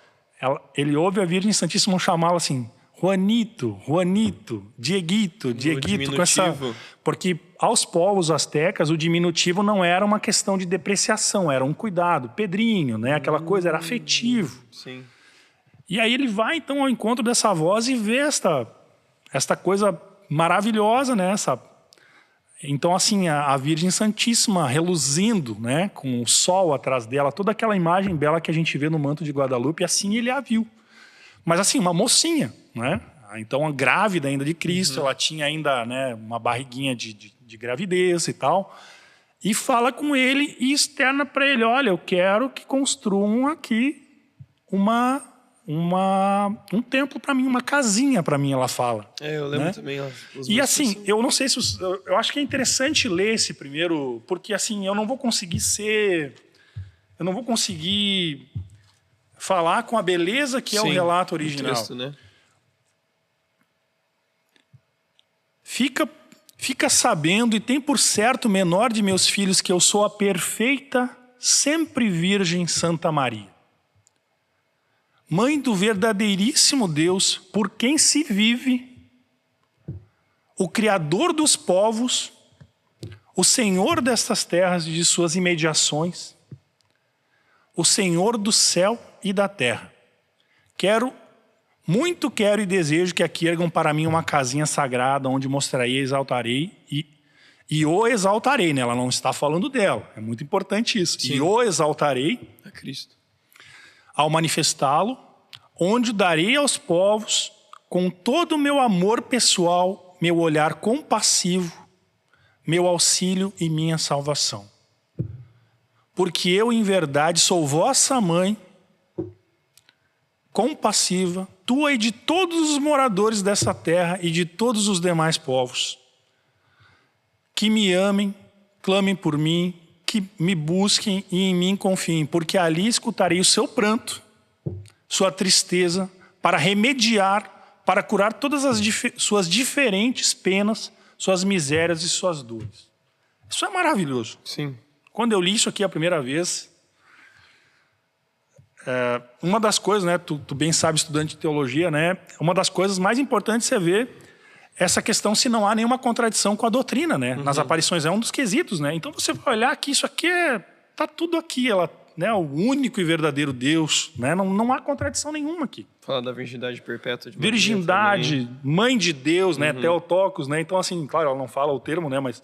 ele ouve a Virgem Santíssima chamá-la assim, Juanito, Juanito, Dieguito, Dieguito, com essa... Porque aos povos astecas o diminutivo não era uma questão de depreciação, era um cuidado, Pedrinho, né? Aquela coisa era afetivo. Sim. E aí ele vai então ao encontro dessa voz e vê esta coisa maravilhosa, né? Então assim, a Virgem Santíssima reluzindo, né? Com o sol atrás dela, toda aquela imagem bela que a gente vê no manto de Guadalupe, assim ele a viu. Mas assim, uma mocinha, né? Então, grávida ainda de Cristo, ela tinha ainda, né, uma barriguinha de gravidez e tal. E fala com ele e externa para ele, olha, eu quero que construam aqui um templo para mim, uma casinha para mim, ela fala. Eu lembro, né? também. E assim, eu não sei se... Eu acho que é interessante ler esse primeiro, porque assim, eu não vou conseguir falar com a beleza que é o relato original. O texto, né? Fica sabendo e tem por certo, menor de meus filhos, que eu sou a perfeita, sempre virgem Santa Maria, mãe do verdadeiríssimo Deus, por quem se vive, o Criador dos povos, o Senhor destas terras e de suas imediações, o Senhor do céu e da terra. Muito quero e desejo que aqui ergam para mim uma casinha sagrada, onde mostrarei e exaltarei, e o exaltarei, né? Ela não está falando dela, é muito importante isso. Sim. E o exaltarei A Cristo. ao manifestá-lo, onde darei aos povos, com todo o meu amor pessoal, meu olhar compassivo, meu auxílio e minha salvação. Porque eu, em verdade, sou vossa mãe, compassiva, tua e de todos os moradores dessa terra e de todos os demais povos. Que me amem, clamem por mim, que me busquem e em mim confiem, porque ali escutarei o seu pranto, sua tristeza, para remediar, para curar todas as suas diferentes penas, suas misérias e suas dores. Isso é maravilhoso. Sim. Quando eu li isso aqui a primeira vez, uma das coisas, né, tu bem sabe, estudante de teologia, né, uma das coisas mais importantes é ver essa questão se não há nenhuma contradição com a doutrina, né? Nas aparições é um dos quesitos, né? Então você vai olhar que isso aqui tá tudo aqui, né, o único e verdadeiro Deus, né? Não há contradição nenhuma aqui. Fala da virgindade perpétua de Maria Virgindade, também. mãe de Deus, né? Theotokos, né? Então assim, claro, ela não fala o termo, né? Mas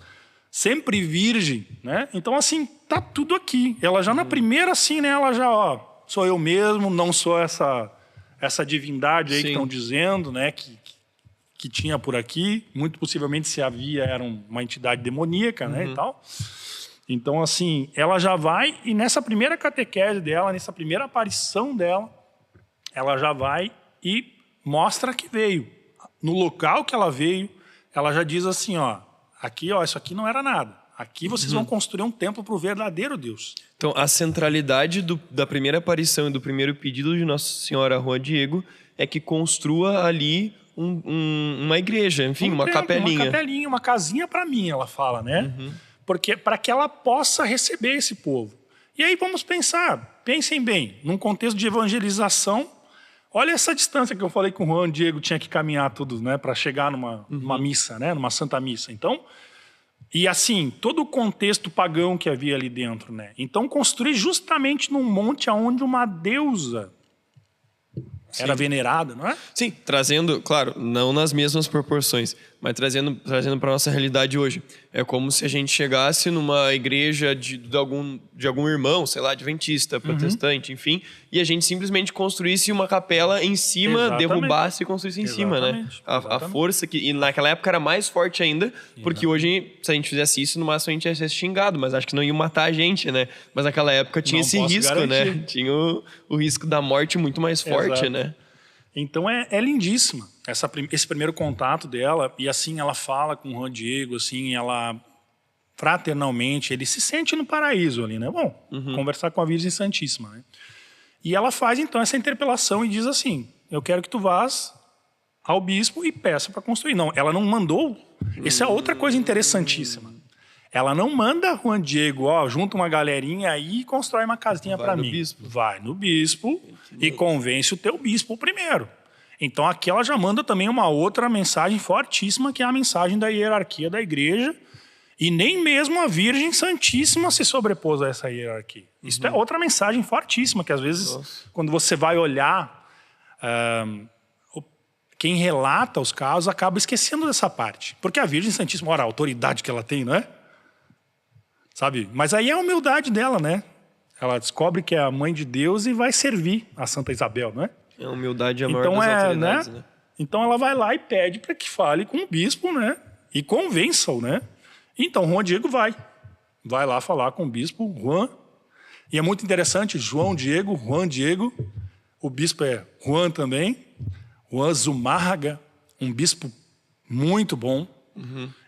sempre virgem, né? Então assim, tá tudo aqui. Ela já na primeira assim, né? Ela já, ó, sou eu mesmo, não sou essa divindade aí que estão dizendo, né? Que tinha por aqui, muito possivelmente se havia era uma entidade demoníaca, né, e tal. Então, assim, ela já vai e nessa primeira catequese dela, nessa primeira aparição dela, ela já vai e mostra que veio. No local que ela veio, ela já diz assim, ó, aqui, ó, isso aqui não era nada. Aqui vocês vão construir um templo para o verdadeiro Deus. Então, a centralidade da primeira aparição e do primeiro pedido de Nossa Senhora a Juan Diego é que construa ali uma igreja, enfim, uma capelinha. Uma capelinha, uma casinha para mim, ela fala, né? Porque para que ela possa receber esse povo. E aí vamos pensar, pensem bem, num contexto de evangelização, olha essa distância que eu falei que o Juan Diego tinha que caminhar tudo, né, para chegar numa missa, né, numa santa missa. Então, e assim, todo o contexto pagão que havia ali dentro, né? Então, construir justamente num monte onde uma deusa era venerada, não é? Sim, trazendo, claro, não nas mesmas proporções, mas trazendo para nossa realidade hoje. É como se a gente chegasse numa igreja de algum irmão, sei lá, adventista, protestante, enfim, e a gente simplesmente construísse uma capela em cima, Exatamente. derrubasse e construísse em cima, né? A força que... E naquela época era mais forte ainda, porque hoje, se a gente fizesse isso, no máximo a gente ia ser xingado, mas acho que não ia matar a gente, né? Mas naquela época tinha Não esse posso risco, garantir. né? Tinha o risco da morte muito mais forte, Exato. né? Então é lindíssima esse primeiro contato dela, e assim ela fala com o Juan Diego, assim, ela fraternalmente, ele se sente no paraíso ali, né? Bom, conversar com a Virgem Santíssima, né? E ela faz então essa interpelação e diz assim, eu quero que tu vás ao bispo e peça para construir. Não, ela não mandou, essa é outra coisa interessantíssima. Ela não manda Juan Diego, ó, junta uma galerinha aí e constrói uma casinha para mim. Bispo. Vai no bispo e convence o teu bispo primeiro. Então aqui ela já manda também uma outra mensagem fortíssima, que é a mensagem da hierarquia da igreja. E nem mesmo a Virgem Santíssima se sobrepôs a essa hierarquia. Isso é outra mensagem fortíssima, que às vezes, quando você vai olhar, quem relata os casos acaba esquecendo dessa parte. Porque a Virgem Santíssima, ora, a autoridade que ela tem, não é? Sabe? Mas aí é a humildade dela, né? Ela descobre que é a mãe de Deus e vai servir a Santa Isabel, não é? É a humildade a maior Então das autoridades, né? Então ela vai lá e pede para que fale com o bispo, né? E convença-o, né? Então Juan Diego vai lá falar com o bispo Juan. E é muito interessante, Juan Diego, o bispo é Juan também, Juan Zumárraga, um bispo muito bom.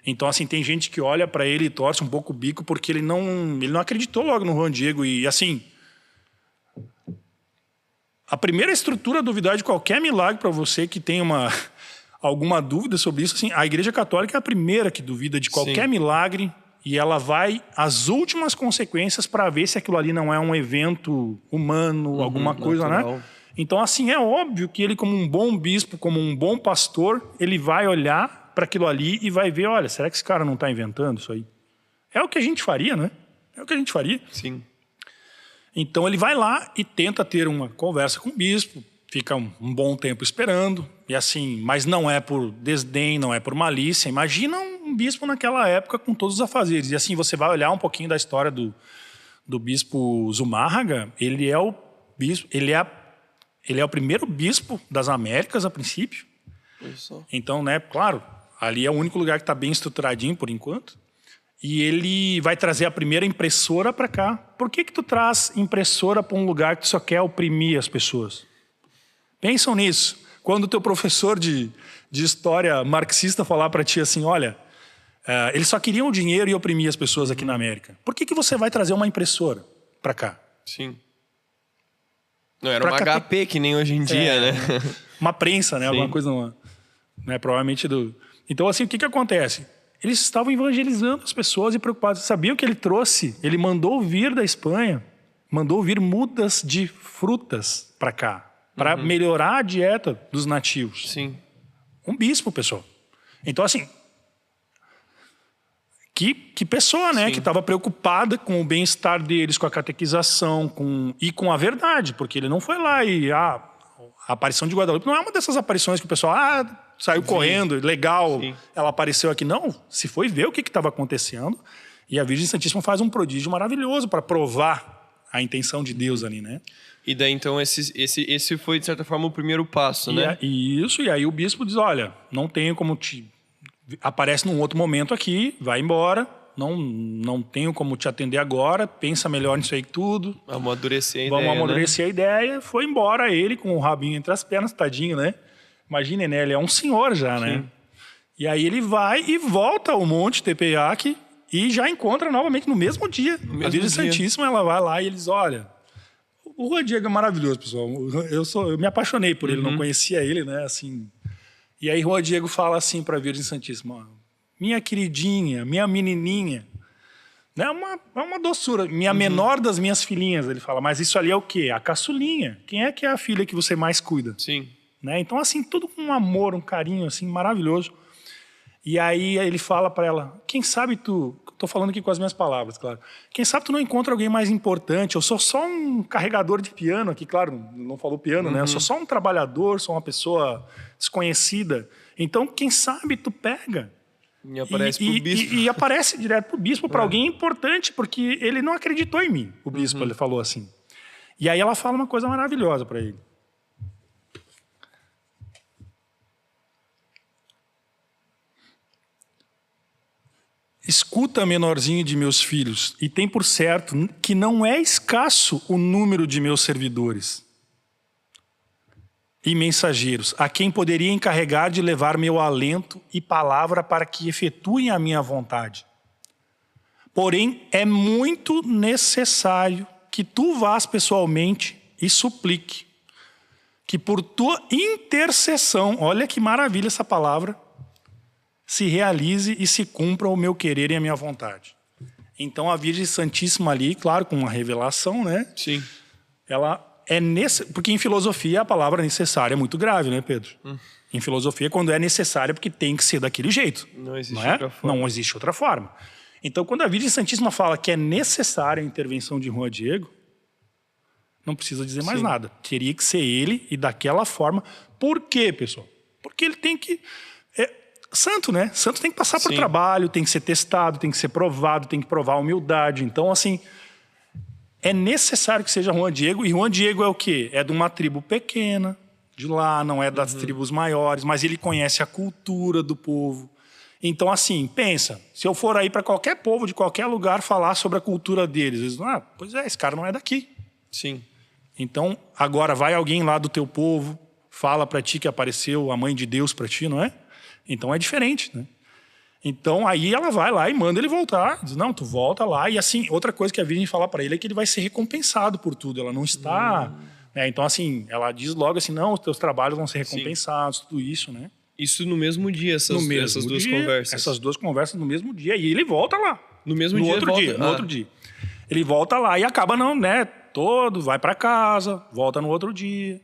Então, assim, tem gente que olha para ele e torce um pouco o bico porque ele não acreditou logo no Juan Diego. E, assim, a primeira estrutura a duvidar de qualquer milagre para você que tem alguma dúvida sobre isso, assim, a Igreja Católica é a primeira que duvida de qualquer milagre e ela vai às últimas consequências para ver se aquilo ali não é um evento humano, alguma coisa, natural, né? Então, assim, é óbvio que ele, como um bom bispo, como um bom pastor, ele vai olhar para aquilo ali e vai ver, olha, será que esse cara não está inventando isso aí? É o que a gente faria, né? É o que a gente faria. Sim. Então ele vai lá e tenta ter uma conversa com o bispo, fica um bom tempo esperando, e assim, mas não é por desdém, não é por malícia. Imagina um bispo naquela época com todos os afazeres. E assim, você vai olhar um pouquinho da história do bispo Zumárraga, ele é o bispo, ele é o primeiro bispo das Américas a princípio. Isso. Então, né, claro, ali é o único lugar que está bem estruturadinho por enquanto. E ele vai trazer a primeira impressora para cá. Por que tu traz impressora para um lugar que tu só quer oprimir as pessoas? Pensam nisso. Quando o teu professor de história marxista falar para ti assim, olha, eles só queriam o dinheiro e oprimir as pessoas aqui na América. Por que você vai trazer uma impressora para cá? Sim. Não, era uma HP que nem hoje em dia, né? Uma prensa, né? Alguma coisa, né? Provavelmente do... Então, assim, o que acontece? Eles estavam evangelizando as pessoas e preocupados. Sabiam que ele trouxe? Ele mandou vir da Espanha, mandou vir mudas de frutas para cá, para melhorar a dieta dos nativos. Sim. Um bispo, pessoal. Então, assim, que pessoa, né? Sim. Que estava preocupada com o bem-estar deles, com a catequização e com a verdade, porque ele não foi lá e a aparição de Guadalupe não é uma dessas aparições que o pessoal saiu correndo, legal, Sim. ela apareceu aqui. Não, se foi ver o que estava acontecendo e a Virgem Santíssima faz um prodígio maravilhoso para provar a intenção de Deus ali, né? E daí, então, esse foi, de certa forma, o primeiro passo, né? Isso, e aí o bispo diz, olha, não tenho como te... Aparece num outro momento aqui, vai embora, não tenho como te atender agora, pensa melhor nisso aí tudo. Amadurecer a ideia, Vamos amadurecer a ideia. Foi embora ele com o rabinho entre as pernas, tadinho, né? Imagine, né? Ele é um senhor já, né? E aí ele vai e volta ao Monte Tepeyac e já encontra novamente no mesmo dia. A Virgem Santíssima, ela vai lá e eles, olha... O Juan Diego é maravilhoso, pessoal. Eu me apaixonei por ele, não conhecia ele, né? Assim... E aí Juan Diego fala assim para a Virgem Santíssima, minha queridinha, minha menininha, né? É uma doçura, minha menor das minhas filhinhas, ele fala, mas isso ali é o quê? A caçulinha. Quem é que é a filha que você mais cuida? Sim. Né? Então, assim, tudo com um amor, um carinho, assim, maravilhoso. E aí ele fala para ela, quem sabe tu, estou falando aqui com as minhas palavras, claro, quem sabe tu não encontra alguém mais importante, eu sou só um carregador de piano aqui, claro, não falou piano, né? Eu sou só um trabalhador, sou uma pessoa desconhecida, então quem sabe tu pega E aparece pro bispo. e aparece direto pro bispo, para alguém importante, porque ele não acreditou em mim, o bispo, ele falou assim. E aí ela fala uma coisa maravilhosa para ele. Escuta, menorzinho de meus filhos, e tem por certo que não é escasso o número de meus servidores e mensageiros, a quem poderia encarregar de levar meu alento e palavra para que efetuem a minha vontade. Porém, é muito necessário que tu vás pessoalmente e suplique que por tua intercessão, olha que maravilha essa palavra, se realize e se cumpra o meu querer e a minha vontade. Então a Virgem Santíssima ali, claro, com uma revelação, né? Sim. Ela é porque em filosofia a palavra necessária é muito grave, né, Pedro? Em filosofia, quando é necessária, porque tem que ser daquele jeito. Não existe não é? outra forma. Não existe outra forma. Então, quando a Virgem Santíssima fala que é necessária a intervenção de Juan Diego, não precisa dizer mais nada. Teria que ser ele e daquela forma. Por quê, pessoal? Porque ele tem que... santo, né? Santo tem que passar por trabalho, tem que ser testado, tem que ser provado, tem que provar a humildade. Então, assim, é necessário que seja Juan Diego. E Juan Diego é o quê? É de uma tribo pequena, de lá, não é das tribos maiores, mas ele conhece a cultura do povo. Então, assim, pensa, se eu for aí para qualquer povo, de qualquer lugar, falar sobre a cultura deles, eles dizem, pois é, esse cara não é daqui. Sim. Então, agora vai alguém lá do teu povo, fala para ti que apareceu a mãe de Deus para ti, não é? Então é diferente, né? Então aí ela vai lá e manda ele voltar. Diz, não, tu volta lá. E assim, outra coisa que a Virgem fala para ele é que ele vai ser recompensado por tudo. Ela não está... então assim, ela diz logo assim, não, os teus trabalhos vão ser recompensados, tudo isso, né? Isso no mesmo dia, essas duas conversas. Essas duas conversas no mesmo dia. E ele volta lá. No mesmo no dia outro dia, no outro dia. Ele volta lá e acaba não, né? Vai para casa, volta no outro dia.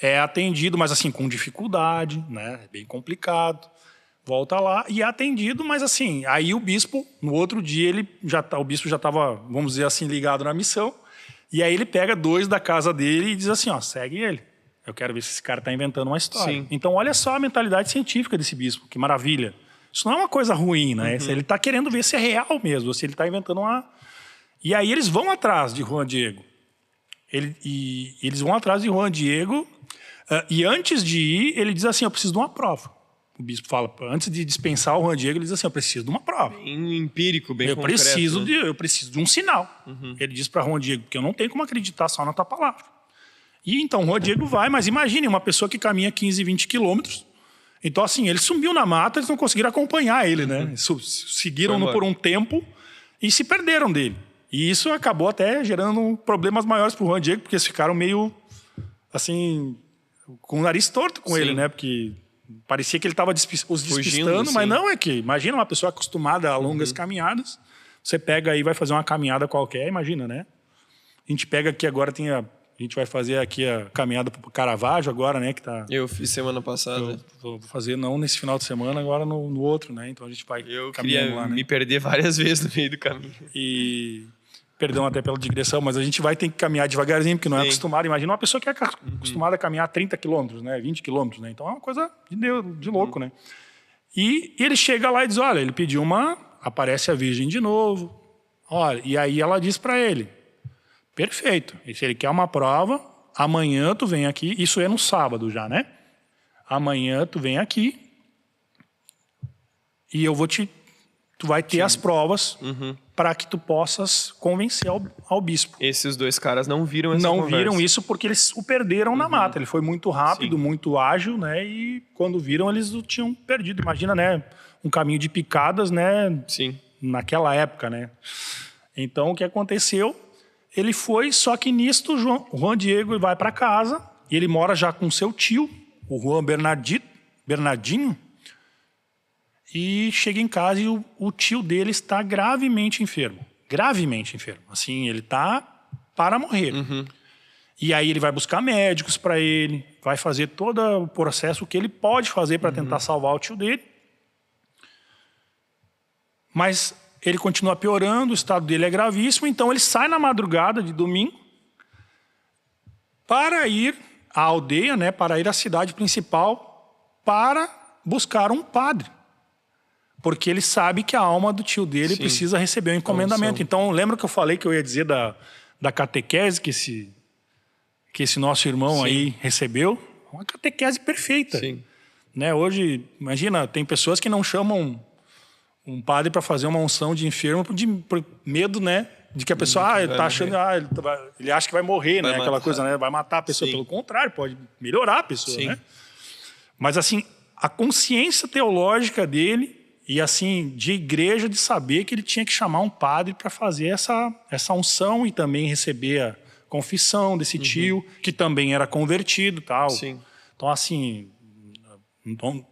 É atendido, mas assim, com dificuldade, né? É bem complicado. Volta lá e é atendido, mas assim, aí o bispo, no outro dia, o bispo já estava, vamos dizer assim, ligado na missão. E aí ele pega 2 da casa dele e diz assim, segue ele. Eu quero ver se esse cara está inventando uma história. Sim. Então, olha só a mentalidade científica desse bispo, que maravilha. Isso não é uma coisa ruim, né? Ele está querendo ver se é real mesmo, se ele está inventando uma... E aí eles vão atrás de Juan Diego. Eles vão atrás de Juan Diego, e antes de ir, ele diz assim, eu preciso de uma prova. o bispo fala, antes de dispensar o Juan Diego, ele diz assim, eu preciso de uma prova. Bem empírico, bem Eu concreto. eu preciso de um sinal. Ele diz para Juan Diego, porque eu não tenho como acreditar só na tua palavra. E então o Juan Diego vai, mas imagine uma pessoa que caminha 15, 20 quilômetros. Então assim, ele sumiu na mata, eles não conseguiram acompanhar ele, né? Seguiram-no por um tempo e se perderam dele. E isso acabou até gerando problemas maiores para o Juan Diego, porque eles ficaram meio, assim, com o nariz torto com ele, né? Porque parecia que ele estava os despistando, mas não é que... Imagina uma pessoa acostumada a longas caminhadas, você pega aí e vai fazer uma caminhada qualquer, imagina, né? A gente pega aqui agora, a gente vai fazer aqui a caminhada para o Caravaggio agora, né? Que tá... Eu fiz semana passada. Vou fazer não nesse final de semana, agora no outro, né? Então a gente vai Eu caminhando queria lá, né? me perder várias vezes no meio do caminho. E... Perdão até pela digressão, mas a gente vai ter que caminhar devagarzinho, porque não é acostumado. Imagina uma pessoa que é acostumada a caminhar 30 quilômetros, né? 20 quilômetros, né? Então é uma coisa de louco, né? E ele chega lá e diz, olha, ele pediu aparece a Virgem de novo. Olha, e aí ela diz para ele, perfeito, e se ele quer uma prova, amanhã tu vem aqui, isso é no sábado já, né? Amanhã tu vem aqui e tu vai ter as provas para que tu possas convencer ao bispo. Esses dois caras não viram essa conversa. Não viram isso porque eles o perderam na mata. Ele foi muito rápido, muito ágil, né? E quando viram, eles o tinham perdido. Imagina, né? Um caminho de picadas, né? Sim. Naquela época, né? Então, o que aconteceu? Ele foi, só que nisto, o Juan Diego vai para casa e ele mora já com seu tio, o Juan Bernardinho, e chega em casa e o tio dele está gravemente enfermo. Gravemente enfermo. Assim, ele está para morrer. E aí ele vai buscar médicos para ele, vai fazer todo o processo que ele pode fazer para tentar salvar o tio dele. Mas ele continua piorando, o estado dele é gravíssimo, então ele sai na madrugada de domingo para ir à aldeia, né, para ir à cidade principal para buscar um padre. Porque ele sabe que a alma do tio dele precisa receber um encomendamento. Então, lembra que eu falei que eu ia dizer da catequese que esse nosso irmão aí recebeu? Uma catequese perfeita. Sim. Né? Hoje, imagina, tem pessoas que não chamam um padre para fazer uma unção de enfermo por medo, né? De que a pessoa ele tá achando, ele acha que vai morrer, né? Aquela coisa, né? Vai matar a pessoa. Pelo contrário, pode melhorar a pessoa, né? Mas assim, a consciência teológica dele e assim, de igreja, de saber que ele tinha que chamar um padre para fazer essa unção e também receber a confissão desse tio, que também era convertido e tal. Sim. Então, assim,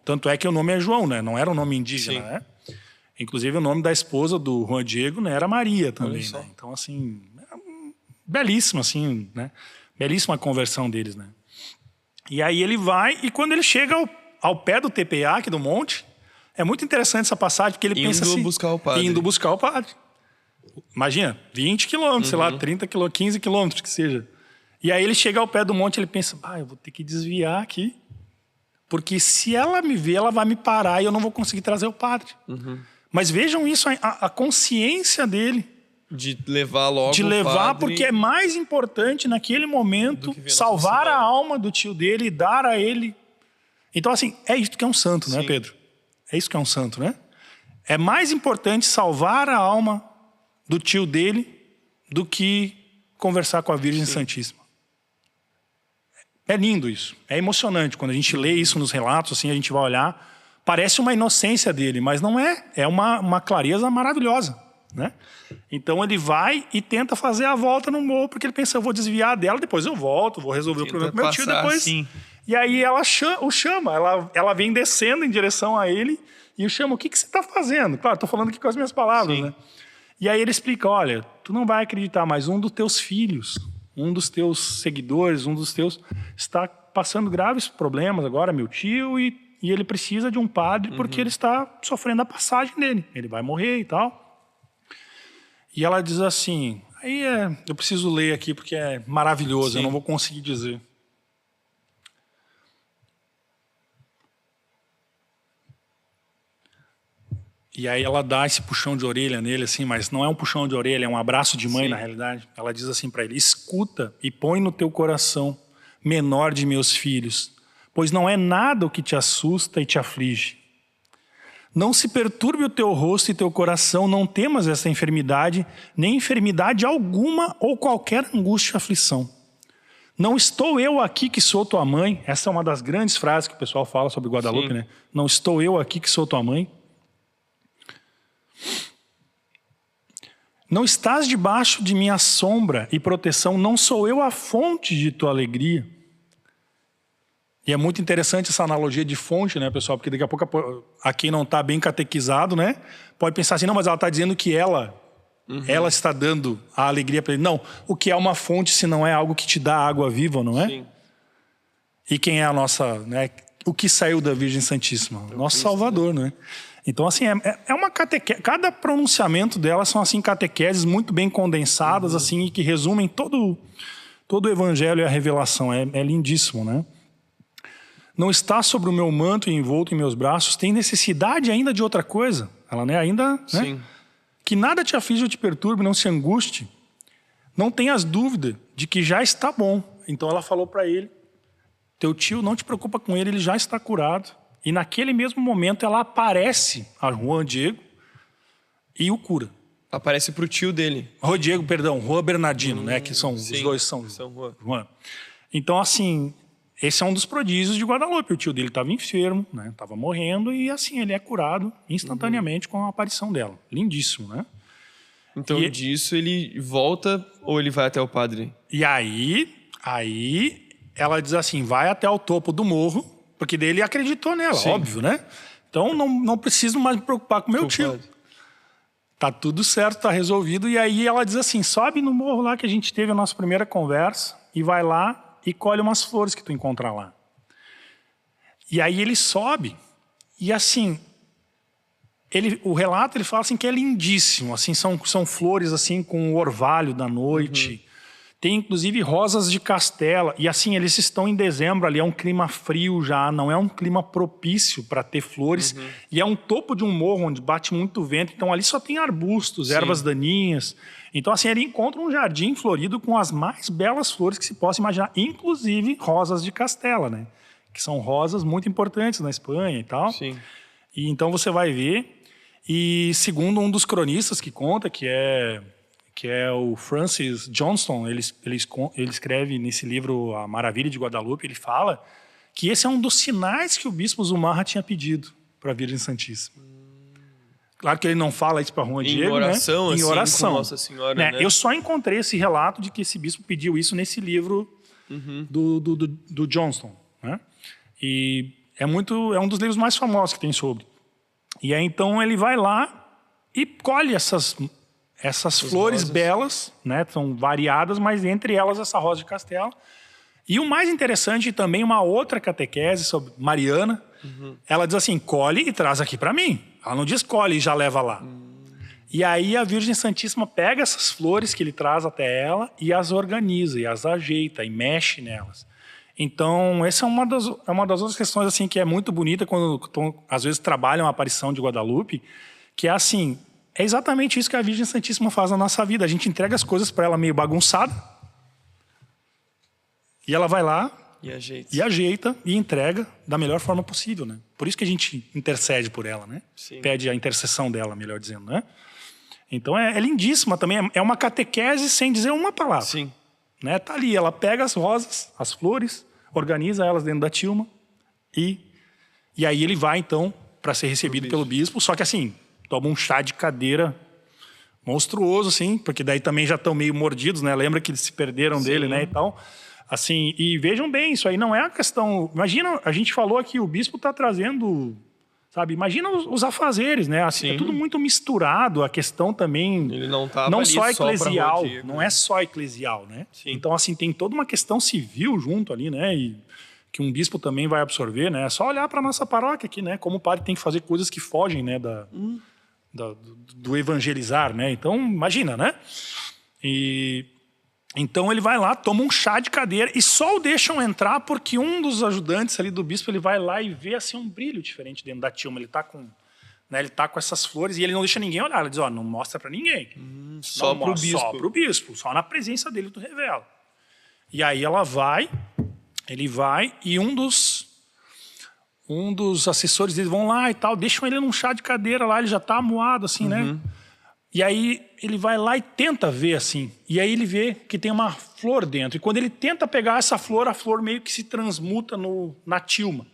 tanto é que o nome é João, né? Não era um nome indígena, né? Inclusive, o nome da esposa do Juan Diego, né, era Maria também, né? Então, assim, belíssimo, assim, né? Belíssima a conversão deles, né? E aí ele vai, e quando ele chega ao pé do TPA, aqui do monte, é muito interessante essa passagem, porque ele pensa assim... Indo buscar o padre. Imagina, 20 quilômetros, sei lá, 30 quilômetros, 15 quilômetros que seja. E aí ele chega ao pé do monte e ele pensa, eu vou ter que desviar aqui, porque se ela me ver, ela vai me parar e eu não vou conseguir trazer o padre. Mas vejam isso, a consciência dele. De levar logo de levar, o padre, porque é mais importante naquele momento salvar a alma do tio dele e dar a ele. Então, assim, é isso que é um santo, não é, Pedro? É isso que é um santo, né? É mais importante salvar a alma do tio dele do que conversar com a Virgem Santíssima. É lindo isso. É emocionante. Quando a gente lê isso nos relatos, assim, a gente vai olhar, parece uma inocência dele, mas não é. É uma clareza maravilhosa, né? Então ele vai e tenta fazer a volta no morro, porque ele pensa, eu vou desviar dela, depois eu volto, vou resolver o problema com meu tio depois. E aí ela o chama, ela vem descendo em direção a ele e o chama, o que você está fazendo? Claro, estou falando aqui com as minhas palavras, né? E aí ele explica, olha, tu não vai acreditar, mas um dos teus filhos, um dos teus seguidores, um dos teus, está passando graves problemas agora, meu tio, e ele precisa de um padre porque ele está sofrendo a passagem dele. Ele vai morrer e tal. E ela diz assim, aí eu preciso ler aqui porque é maravilhoso, eu não vou conseguir dizer. E aí ela dá esse puxão de orelha nele, assim, mas não é um puxão de orelha, é um abraço de mãe, na realidade. Ela diz assim para ele, escuta e põe no teu coração, menor de meus filhos, pois não é nada o que te assusta e te aflige. Não se perturbe o teu rosto e teu coração, não temas essa enfermidade, nem enfermidade alguma ou qualquer angústia ou aflição. Não estou eu aqui que sou tua mãe. Essa é uma das grandes frases que o pessoal fala sobre Guadalupe, né? Não estou eu aqui que sou tua mãe. Não estás debaixo de minha sombra e proteção, não sou eu a fonte de tua alegria. E é muito interessante essa analogia de fonte, né, pessoal? Porque daqui a pouco, a quem não está bem catequizado, né, pode pensar assim, não, mas ela está dizendo que ela está dando a alegria para ele. Não, o que é uma fonte se não é algo que te dá água viva, não é? Sim. E quem é a nossa, né, o que saiu da Virgem Santíssima? Nosso Salvador, né? Então, assim, é uma catequese. Cada pronunciamento dela são, assim, catequeses muito bem condensadas, assim, e que resumem todo o Evangelho e a revelação. É lindíssimo, né? Não está sobre o meu manto e envolto em meus braços, tem necessidade ainda de outra coisa. Ela, né, ainda, né? Sim. Que nada te aflige ou te perturbe, não se anguste. Não tenhas dúvida de que já está bom. Então ela falou para ele, teu tio, não te preocupa com ele já está curado. E naquele mesmo momento ela aparece a Juan Diego e o cura. Aparece pro tio dele. Juan Bernardino, né? Que são os dois são Juan. Então, assim, esse é um dos prodígios de Guadalupe. O tio dele estava enfermo, né? Estava morrendo e assim ele é curado instantaneamente com a aparição dela. Lindíssimo, né? Então disso ele volta ou ele vai até o padre? E aí ela diz assim, vai até o topo do morro, porque daí ele acreditou nela, óbvio, né? Então não preciso mais me preocupar com meu tio. Tá tudo certo, tá resolvido. E aí ela diz assim, sobe no morro lá que a gente teve a nossa primeira conversa e vai lá e colhe umas flores que tu encontrar lá. E aí ele sobe e assim, o relato ele fala assim que é lindíssimo, assim são flores assim com o orvalho da noite. Tem inclusive rosas de castela. E assim, eles estão em dezembro ali, é um clima frio já, não é um clima propício para ter flores. E é um topo de um morro onde bate muito vento, então ali só tem arbustos, ervas daninhas. Então assim, ele encontra um jardim florido com as mais belas flores que se possa imaginar, inclusive rosas de castela, né? Que são rosas muito importantes na Espanha e tal. Sim. E então você vai ver, e segundo um dos cronistas que conta, que é o Francis Johnston, ele escreve nesse livro A Maravilha de Guadalupe, ele fala que esse é um dos sinais que o bispo Zumarra tinha pedido para a Virgem Santíssima. Claro que ele não fala isso para Juan Diego, oração, né? Em assim, oração, com Nossa Senhora, né? né? Eu só encontrei esse relato de que esse bispo pediu isso nesse livro do Johnston, né? E é um dos livros mais famosos que tem sobre. E aí então ele vai lá e colhe essas flores rosas belas, né? São variadas, mas entre elas essa rosa de castelo. E o mais interessante também, uma outra catequese sobre Mariana, ela diz assim, colhe e traz aqui para mim. Ela não diz colhe e já leva lá. E aí a Virgem Santíssima pega essas flores que ele traz até ela e as organiza, e as ajeita, e mexe nelas. Então, essa é uma das outras questões assim, que é muito bonita quando às vezes trabalham a aparição de Guadalupe, que é assim, é exatamente isso que a Virgem Santíssima faz na nossa vida. A gente entrega as coisas para ela meio bagunçada, e ela vai lá e ajeita e entrega da melhor forma possível, né? Por isso que a gente intercede por ela, né? Sim. Pede a intercessão dela, melhor dizendo, né? Então é lindíssima também, é uma catequese sem dizer uma palavra. Sim. Né? Tá ali, ela pega as rosas, as flores, organiza elas dentro da tilma e aí ele vai então para ser recebido pelo bispo, só que assim, toma um chá de cadeira monstruoso, assim, porque daí também já estão meio mordidos, né? Lembra que eles se perderam dele, né? E tal. Assim, e vejam bem, isso aí não é a questão. Imagina, a gente falou aqui, o bispo está trazendo, sabe? Imagina os afazeres, né? Assim, é tudo muito misturado, a questão também. Ele não tá só eclesial, não é só eclesial, né? Sim. Então, assim, tem toda uma questão civil junto ali, né? E que um bispo também vai absorver, né? É só olhar para nossa paróquia aqui, né? Como o padre tem que fazer coisas que fogem, né? Do evangelizar, né? Então, imagina, né? E então ele vai lá, toma um chá de cadeira e só o deixam entrar porque um dos ajudantes ali do bispo, ele vai lá e vê assim um brilho diferente dentro da tilma. Ele tá com essas flores e ele não deixa ninguém olhar. Ele diz, não mostra para ninguém. Só pro bispo. Só pro bispo, só na presença dele tu revela. E aí ele vai e um dos um dos assessores deles vão lá e tal, deixam ele num chá de cadeira lá, ele já tá amuado, assim, né? E aí ele vai lá e tenta ver, assim. E aí ele vê que tem uma flor dentro. E quando ele tenta pegar essa flor, a flor meio que se transmuta na tilma.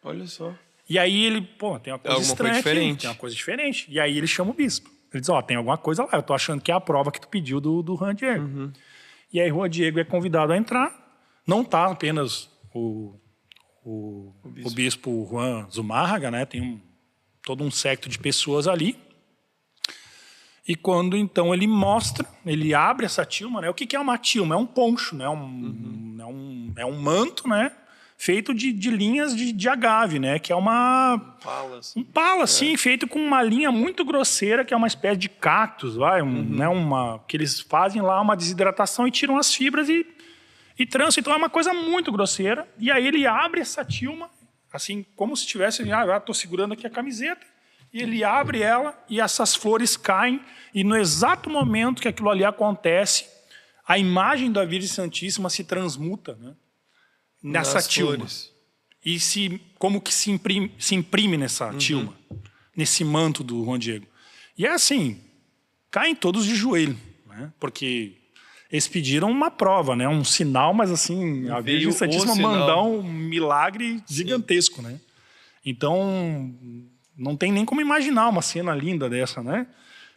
Olha só. E aí ele, pô, tem uma coisa alguma estranha coisa aqui, diferente. tem uma coisa diferente. E aí ele chama o bispo. Ele diz, ó, tem alguma coisa lá, eu tô achando que é a prova que tu pediu do Juan Diego. E aí Juan Diego é convidado a entrar. Não tá apenas o bispo Juan Zumárraga, né? Tem todo um séquito de pessoas ali. E quando então ele mostra, ele abre essa tilma, né? O que é uma tilma? É um poncho, né? É um manto, né? Feito de linhas de agave, né? Que é um palo, assim, feito com uma linha muito grosseira, que é uma espécie de cactus, né? Que eles fazem lá uma desidratação e tiram as fibras e trançam. Então é uma coisa muito grosseira. E aí ele abre essa tilma, assim, como se tivesse, estou segurando aqui a camiseta. E ele abre ela e essas flores caem. E no exato momento que aquilo ali acontece, a imagem da Virgem Santíssima se transmuta, né? Nessa tilma. Flores. E como que se imprime nessa tilma, nesse manto do Juan Diego. E é assim, caem todos de joelho, né? Porque eles pediram uma prova, né? Um sinal, mas assim, a Virgem Santíssima mandar um milagre gigantesco, né? Então, não tem nem como imaginar uma cena linda dessa, né?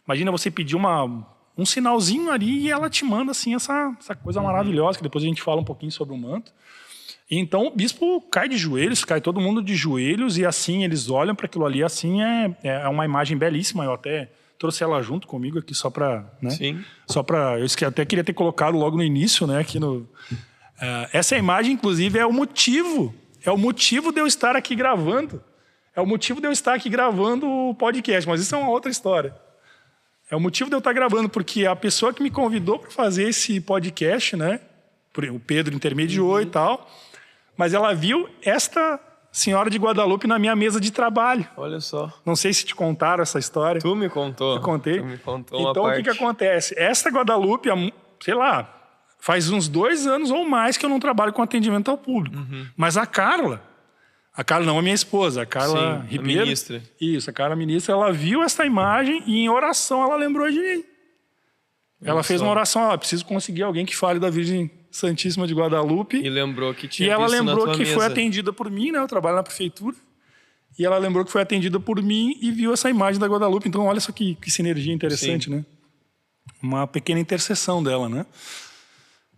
Imagina você pedir um sinalzinho ali e ela te manda assim essa coisa maravilhosa, que depois a gente fala um pouquinho sobre o manto. Então o bispo cai de joelhos, cai todo mundo de joelhos e assim eles olham para aquilo ali, assim é uma imagem belíssima. Eu até trouxe ela junto comigo aqui só para, né? Sim. Eu até queria ter colocado logo no início, né? Aqui essa imagem, inclusive, é o motivo de eu estar aqui gravando. É o motivo de eu estar aqui gravando o podcast, mas isso é uma outra história. É o motivo de eu estar gravando, porque a pessoa que me convidou para fazer esse podcast, né? O Pedro intermediou e tal, mas ela viu esta Senhora de Guadalupe na minha mesa de trabalho. Olha só. Não sei se te contaram essa história. Tu me contou. Eu contei. Tu me contou uma então, parte. o que acontece? Esta Guadalupe, sei lá, faz uns 2 anos ou mais que eu não trabalho com atendimento ao público. Mas a Carla não, a minha esposa, a Carla Ribeiro. A ministra. Isso, a Carla ministra, ela viu essa imagem e em oração ela lembrou de mim. Ela fez uma oração, preciso conseguir alguém que fale da Virgem Santíssima de Guadalupe. E lembrou que tinha E ela visto lembrou na tua que mesa. foi atendida por mim, né? Eu trabalho na prefeitura. E ela lembrou que foi atendida por mim e viu essa imagem da Guadalupe. Então, olha só que sinergia interessante, né? Uma pequena intercessão dela, né?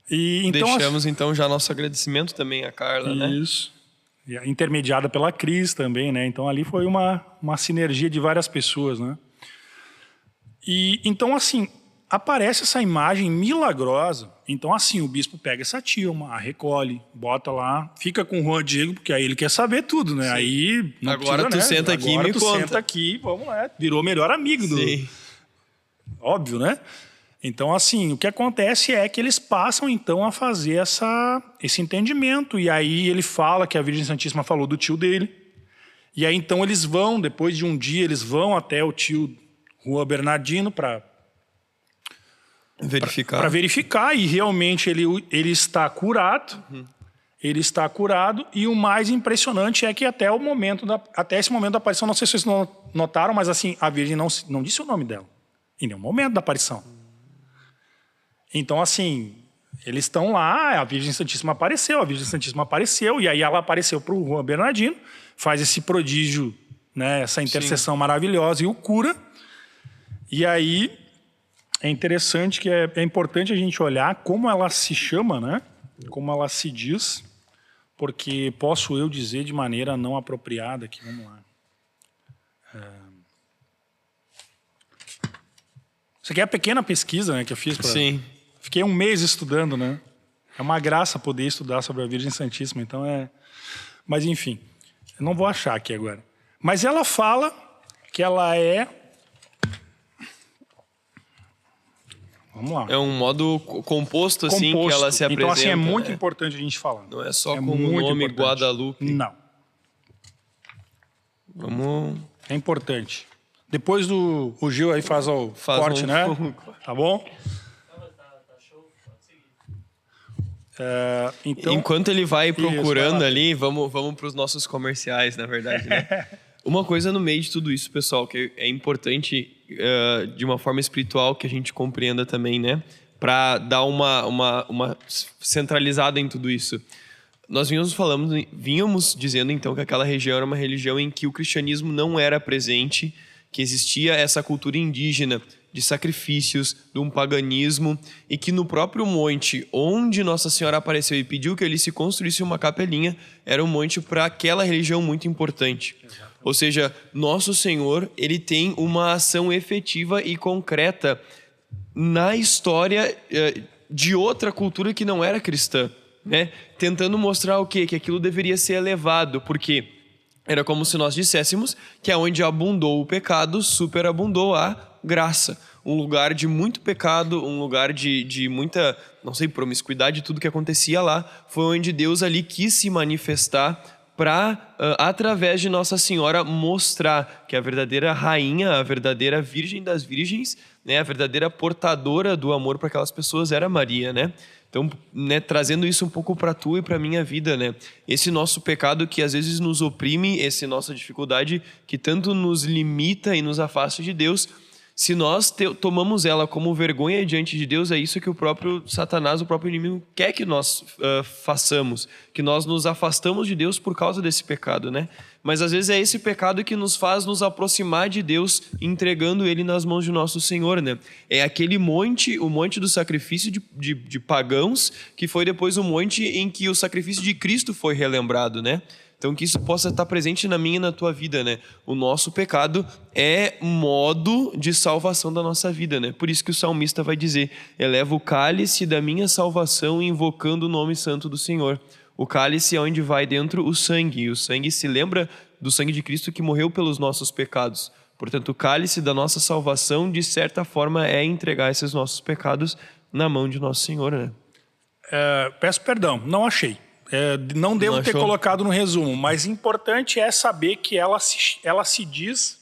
E, então, deixamos, então, já nosso agradecimento também à Carla, né? Isso. Intermediada pela Cris também, né? Então, ali foi uma sinergia de várias pessoas, né? E, então, assim, aparece essa imagem milagrosa. Então, assim, o bispo pega essa tilma, a recolhe, bota lá, fica com o Juan Diego, porque aí ele quer saber tudo, né? Sim. Aí não agora precisa, tu senta aqui e me conta. Senta aqui, vamos lá. Virou melhor amigo do... Sim. Óbvio, né? Então, assim, o que acontece é que eles passam, então, a fazer esse entendimento. E aí ele fala que a Virgem Santíssima falou do tio dele. E aí, então, eles vão, depois de um dia, eles vão até o tio Juan Bernardino para verificar, e realmente ele está curado. Ele está curado, e o mais impressionante é que até esse momento da aparição, não sei se vocês notaram, mas assim, a Virgem não disse o nome dela em nenhum momento da aparição. Então, assim, eles estão lá, a Virgem Santíssima apareceu, e aí ela apareceu para o Juan Bernardino, faz esse prodígio, né, essa intercessão maravilhosa e o cura. E aí é interessante que é importante a gente olhar como ela se chama, né? Como ela se diz, porque posso eu dizer de maneira não apropriada aqui, vamos lá. Isso aqui é a pequena pesquisa, né, que eu fiz. Sim. Fiquei 1 mês estudando, né? É uma graça poder estudar sobre a Virgem Santíssima, então Mas enfim, eu não vou achar aqui agora. Mas ela fala que ela é... Vamos lá. É um modo composto, assim, que ela se apresenta. Então, assim, é muito importante a gente falar. Não é só com o nome importante. Guadalupe. Não. Vamos... É importante. Depois o Gil aí faz o corte, né? Tá bom? Então, Enquanto ele vai procurando vai lá. ali, vamos para os nossos comerciais, na verdade, né? Uma coisa no meio de tudo isso, pessoal, que é importante de uma forma espiritual que a gente compreenda também, né? Para dar uma centralizada em tudo isso. Nós vínhamos dizendo, então, que aquela região era uma religião em que o cristianismo não era presente, que existia essa cultura indígena de sacrifícios, de um paganismo, e que no próprio monte onde Nossa Senhora apareceu e pediu que ele se construísse uma capelinha, era um monte para aquela religião muito importante. Exatamente. Ou seja, Nosso Senhor, ele tem uma ação efetiva e concreta na história de outra cultura que não era cristã, né? Tentando mostrar o quê? Que aquilo deveria ser elevado, porque era como se nós disséssemos que onde abundou o pecado, superabundou a graça. Um lugar de muito pecado, um lugar de muita, não sei, promiscuidade, tudo que acontecia lá, foi onde Deus ali quis se manifestar para, através de Nossa Senhora, mostrar que a verdadeira rainha, a verdadeira virgem das virgens, né, a verdadeira portadora do amor para aquelas pessoas era Maria, né? Então, né, trazendo isso um pouco para tu e para minha vida, né? Esse nosso pecado que às vezes nos oprime, essa nossa dificuldade que tanto nos limita e nos afasta de Deus, se nós tomamos ela como vergonha diante de Deus, é isso que o próprio Satanás, o próprio inimigo, quer que nós façamos, que nós nos afastamos de Deus por causa desse pecado, né? Mas às vezes é esse pecado que nos faz nos aproximar de Deus, entregando Ele nas mãos de nosso Senhor, né? É aquele monte, o monte do sacrifício de pagãos, que foi depois o monte em que o sacrifício de Cristo foi relembrado, né? Então que isso possa estar presente na minha e na tua vida, né? O nosso pecado é modo de salvação da nossa vida, né? Por isso que o salmista vai dizer: eleva o cálice da minha salvação invocando o nome santo do Senhor. O cálice é onde vai dentro o sangue, e o sangue se lembra do sangue de Cristo que morreu pelos nossos pecados. Portanto, o cálice da nossa salvação, de certa forma, é entregar esses nossos pecados na mão de nosso Senhor, né? Peço perdão, não achei. Não devo ter colocado no resumo, mas importante é saber que ela se diz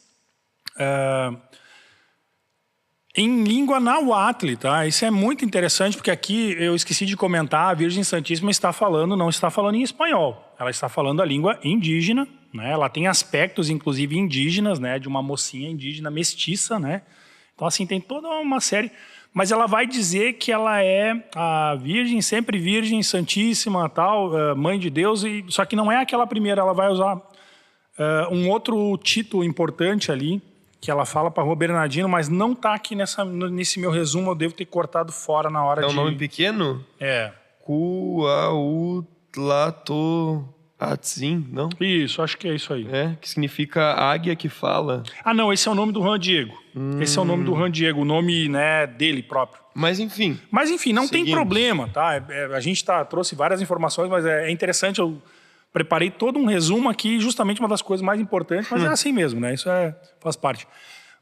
em língua nahuatl, tá? Isso é muito interessante, porque aqui eu esqueci de comentar, a Virgem Santíssima não está falando em espanhol, ela está falando a língua indígena, né? Ela tem aspectos, inclusive, indígenas, né? De uma mocinha indígena mestiça, né? Então, assim, tem toda uma série... Mas ela vai dizer que ela é a Virgem, sempre Virgem, Santíssima, tal, Mãe de Deus, só que não é aquela primeira, ela vai usar um outro título importante ali, que ela fala para Rua Bernardino, mas não está aqui nesse meu resumo, eu devo ter cortado fora na hora de... É um nome pequeno? É. Cuauhtlaatoatzin, não? Isso, acho que é isso aí. É, que significa águia que fala. Ah, não, esse é o nome do Juan Diego. Esse é o nome do Juan Diego, o nome, né, dele próprio. Mas enfim, não tem problema, tá? A gente trouxe várias informações, mas é interessante, eu preparei todo um resumo aqui, justamente uma das coisas mais importantes, mas é assim mesmo, né? Isso faz parte.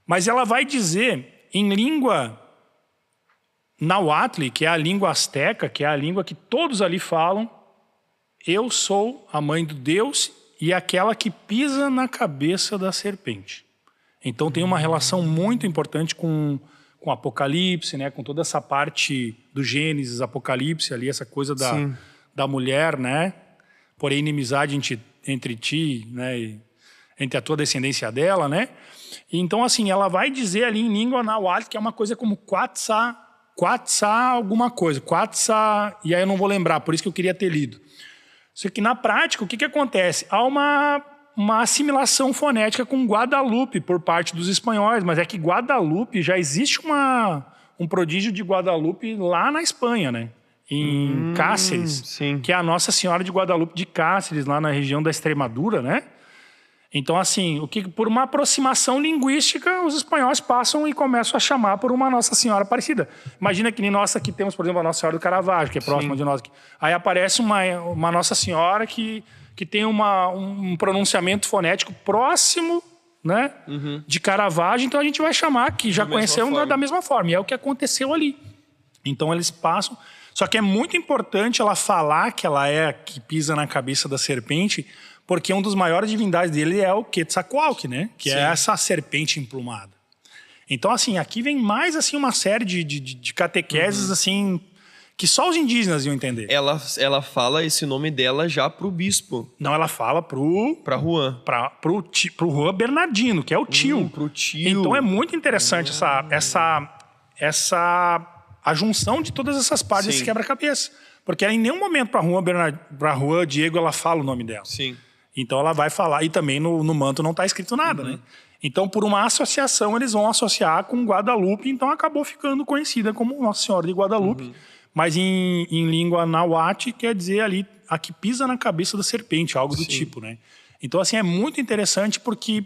Mas ela vai dizer, em língua nahuatl, que é a língua asteca, que é a língua que todos ali falam, eu sou a mãe do Deus e aquela que pisa na cabeça da serpente. Então tem uma relação muito importante com Apocalipse, né? Com toda essa parte do Gênesis, Apocalipse, ali, essa coisa da mulher, né? Porém, inimizade entre ti, né? E entre a tua descendência dela, né? E então, assim, ela vai dizer ali em língua nahuatl que é uma coisa como Quatzá alguma coisa. Quatzá, e aí eu não vou lembrar, por isso que eu queria ter lido. Só que na prática, o que acontece? Há uma assimilação fonética com Guadalupe por parte dos espanhóis, mas é que Guadalupe, já existe um prodígio de Guadalupe lá na Espanha, né? Em Cáceres, sim. Que é a Nossa Senhora de Guadalupe de Cáceres, lá na região da Extremadura, né? Então, assim, por uma aproximação linguística, os espanhóis passam e começam a chamar por uma Nossa Senhora Aparecida. Imagina que nem nós aqui temos, por exemplo, a Nossa Senhora do Caravaggio, que é próxima de nós aqui. Aí aparece uma Nossa Senhora que tem um pronunciamento fonético próximo, né, de Caravaggio, então a gente vai chamar, que já conhecemos da mesma forma. E é o que aconteceu ali. Então eles passam... Só que é muito importante ela falar que ela é a que pisa na cabeça da serpente, porque um dos maiores divindades dele é o Quetzalcoatl, né? Que é essa serpente emplumada. Então, assim, aqui vem mais assim uma série de catequeses assim que só os indígenas iam entender. Ela fala esse nome dela já pro bispo, Não, ela fala pro Juan. pro Juan Bernardino, que é o tio. Pro tio. Então é muito interessante a junção de todas essas partes desse Sim. quebra-cabeça. Porque em nenhum momento para Juan Diego ela fala o nome dela. Sim. Então ela vai falar, e também no manto não está escrito nada, né? Então, por uma associação, eles vão associar com Guadalupe, então acabou ficando conhecida como Nossa Senhora de Guadalupe. Mas em língua nahuatl quer dizer ali a que pisa na cabeça da serpente, algo do tipo, né? Então, assim, é muito interessante porque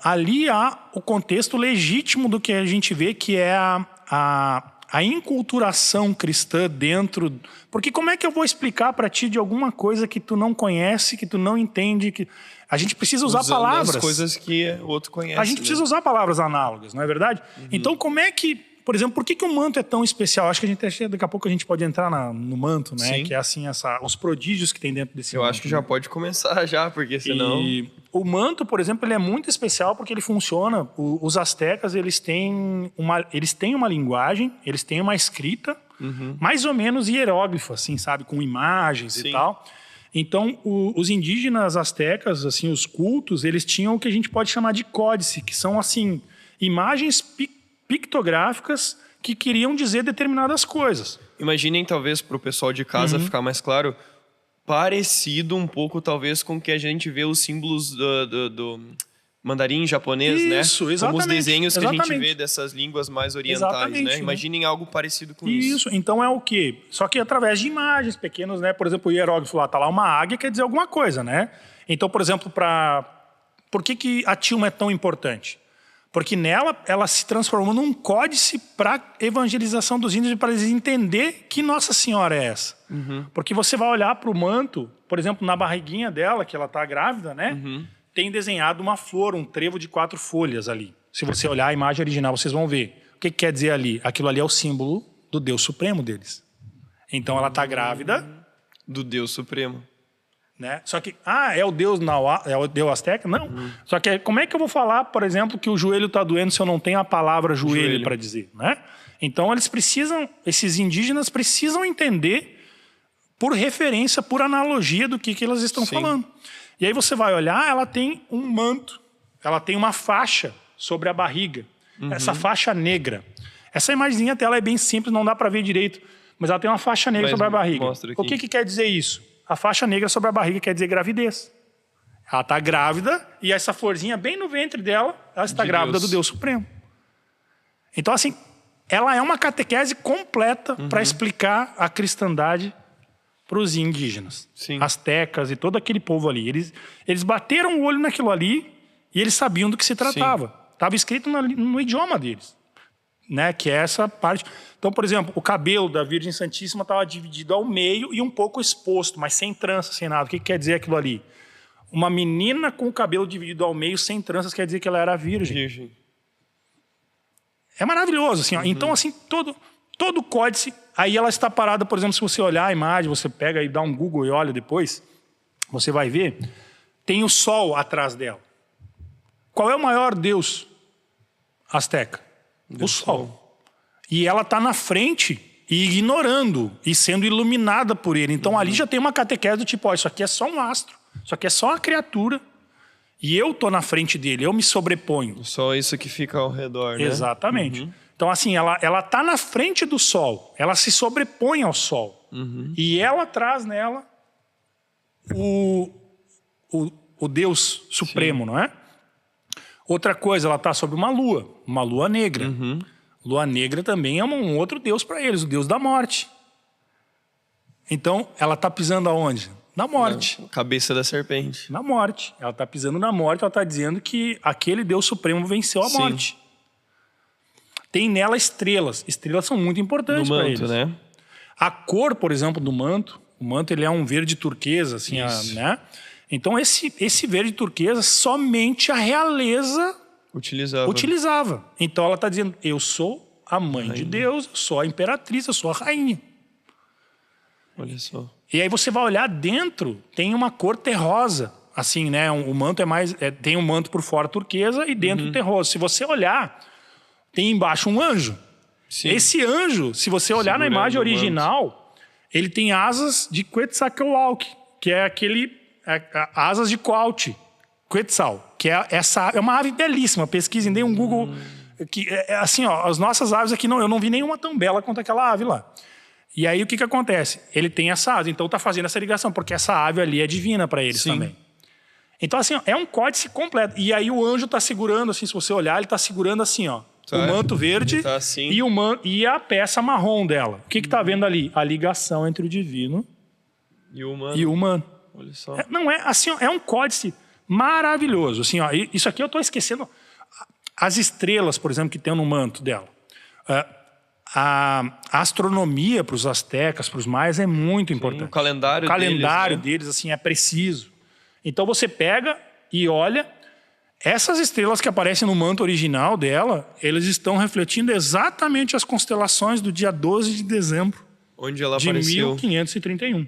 ali há o contexto legítimo do que a gente vê, que é a inculturação cristã dentro... Porque como é que eu vou explicar para ti de alguma coisa que tu não conhece, que tu não entende? Que a gente precisa usar Usando palavras. as coisas que o outro conhece. A gente precisa usar palavras análogas, não é verdade? Então, como é que... Por exemplo, por que o manto é tão especial? Acho que daqui a pouco a gente pode entrar no manto, né? Sim. Que é assim, os prodígios que tem dentro desse Eu manto. acho que já pode começar já, porque senão... E o manto, por exemplo, ele é muito especial porque ele funciona... Os astecas, eles têm uma linguagem, eles têm uma escrita, mais ou menos hieróglifo, assim, sabe? Com imagens Sim. e tal. Então, os indígenas astecas, assim, os cultos, eles tinham o que a gente pode chamar de códice, que são, assim, imagens pictográficas que queriam dizer determinadas coisas. Imaginem, talvez, para o pessoal de casa ficar mais claro, parecido um pouco, talvez, com o que a gente vê os símbolos do mandarim japonês, né? Isso, Como os exatamente, desenhos que a gente exatamente. vê dessas línguas mais orientais, Exatamente, né? né? Imaginem algo parecido com isso. Isso, então é o quê? Só que através de imagens pequenas, né? Por exemplo, o hieróglifo lá, tá lá uma águia, quer dizer alguma coisa, né? Então, por exemplo, por que a Tilma é tão importante? Porque nela, ela se transformou num códice para evangelização dos índios, para eles entender que Nossa Senhora é essa. Porque você vai olhar para o manto, por exemplo, na barriguinha dela, que ela está grávida, né? Tem desenhado uma flor, um trevo de 4 folhas ali. Se você olhar a imagem original, vocês vão ver. O que quer dizer ali? Aquilo ali é o símbolo do Deus Supremo deles. Então ela está grávida, Do Deus Supremo. né? Só que, é o Deus é o Deus Azteca? Não. Só que como é que eu vou falar, por exemplo, que o joelho está doendo se eu não tenho a palavra joelho para dizer, né? Então esses indígenas precisam entender por referência, por analogia do que elas estão falando. E aí você vai olhar, ela tem um manto, ela tem uma faixa sobre a barriga, essa faixa negra. Essa imagenzinha dela é bem simples, não dá para ver direito, mas ela tem uma faixa negra sobre a barriga. O que quer dizer isso? A faixa negra sobre a barriga quer dizer gravidez. Ela está grávida e essa florzinha bem no ventre dela, ela está grávida do Deus Supremo. Então, assim, ela é uma catequese completa para explicar a cristandade para os indígenas, astecas e todo aquele povo ali. Eles bateram o olho naquilo ali e eles sabiam do que se tratava. Estava escrito no idioma deles, né? Que é essa parte. Então, por exemplo, o cabelo da Virgem Santíssima estava dividido ao meio e um pouco exposto, mas sem trança, sem nada. O que quer dizer aquilo ali? Uma menina com o cabelo dividido ao meio, sem tranças, quer dizer que ela era virgem. É maravilhoso, assim. Ó. Então, assim, todo códice... Aí ela está parada, por exemplo, se você olhar a imagem, você pega e dá um Google e olha depois, você vai ver, tem o sol atrás dela. Qual é o maior deus asteca? O sol. E ela está na frente e ignorando e sendo iluminada por ele. Então ali já tem uma catequese do tipo, isso aqui é só um astro, isso aqui é só uma criatura e eu estou na frente dele, eu me sobreponho. Só isso que fica ao redor, né? Exatamente. Então, assim, ela está na frente do sol, ela se sobrepõe ao sol. E ela traz nela o Deus Supremo, não é? Outra coisa, ela está sobre uma lua negra. Lua negra também é um outro Deus para eles, o Deus da morte. Então, ela está pisando aonde? Na morte. Na cabeça da serpente. Na morte. Ela está pisando na morte, ela está dizendo que aquele Deus Supremo venceu a morte. Tem nela estrelas. Estrelas são muito importantes para eles. No manto, né? A cor, por exemplo, do manto, o manto ele é um verde turquesa, assim, né? Então esse verde turquesa somente a realeza utilizava. Então ela está dizendo, eu sou a mãe de Deus, eu sou a imperatriz, eu sou a rainha. Olha só. E aí você vai olhar dentro, tem uma cor terrosa, assim, né? O manto tem um manto por fora turquesa e dentro terroso. Se você olhar, tem embaixo um anjo. Sim. Esse anjo, se você olhar na Segurando imagem o manto. original, ele tem asas de Quetzalcoatl, que é asas de Coatl, Quetzal, que é uma ave belíssima. Pesquisem, deem um Google. Que assim, ó, as nossas aves aqui, eu não vi nenhuma tão bela quanto aquela ave lá. E aí o que acontece? Ele tem essa asa, então tá fazendo essa ligação, porque essa ave ali é divina para eles Sim. também. Então assim, ó, é um códice completo. E aí o anjo tá segurando, assim, se você olhar, ele tá segurando assim, ó, Tá. o manto verde Ele tá assim. e a peça marrom dela. O que tá vendo ali? A ligação entre o divino E o humano. e o humano. Olha só. Não é assim, ó, é um códice maravilhoso. Assim, ó, isso aqui eu tô esquecendo. As estrelas, por exemplo, que tem no manto dela. A astronomia para os astecas, para os maias, é muito importante. O calendário deles, assim, é preciso. Então você pega e olha, essas estrelas que aparecem no manto original dela, eles estão refletindo exatamente as constelações do dia 12 de dezembro Onde ela de apareceu. 1531.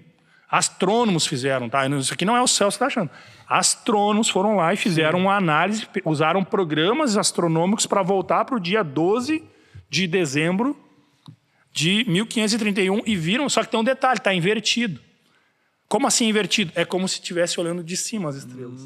Astrônomos fizeram, tá? Isso aqui não é o céu que você está achando. Astrônomos foram lá e fizeram uma análise, usaram programas astronômicos para voltar para o dia 12 de dezembro de 1531 e viram, só que tem um detalhe, está invertido. Como assim invertido? É como se estivesse olhando de cima as estrelas.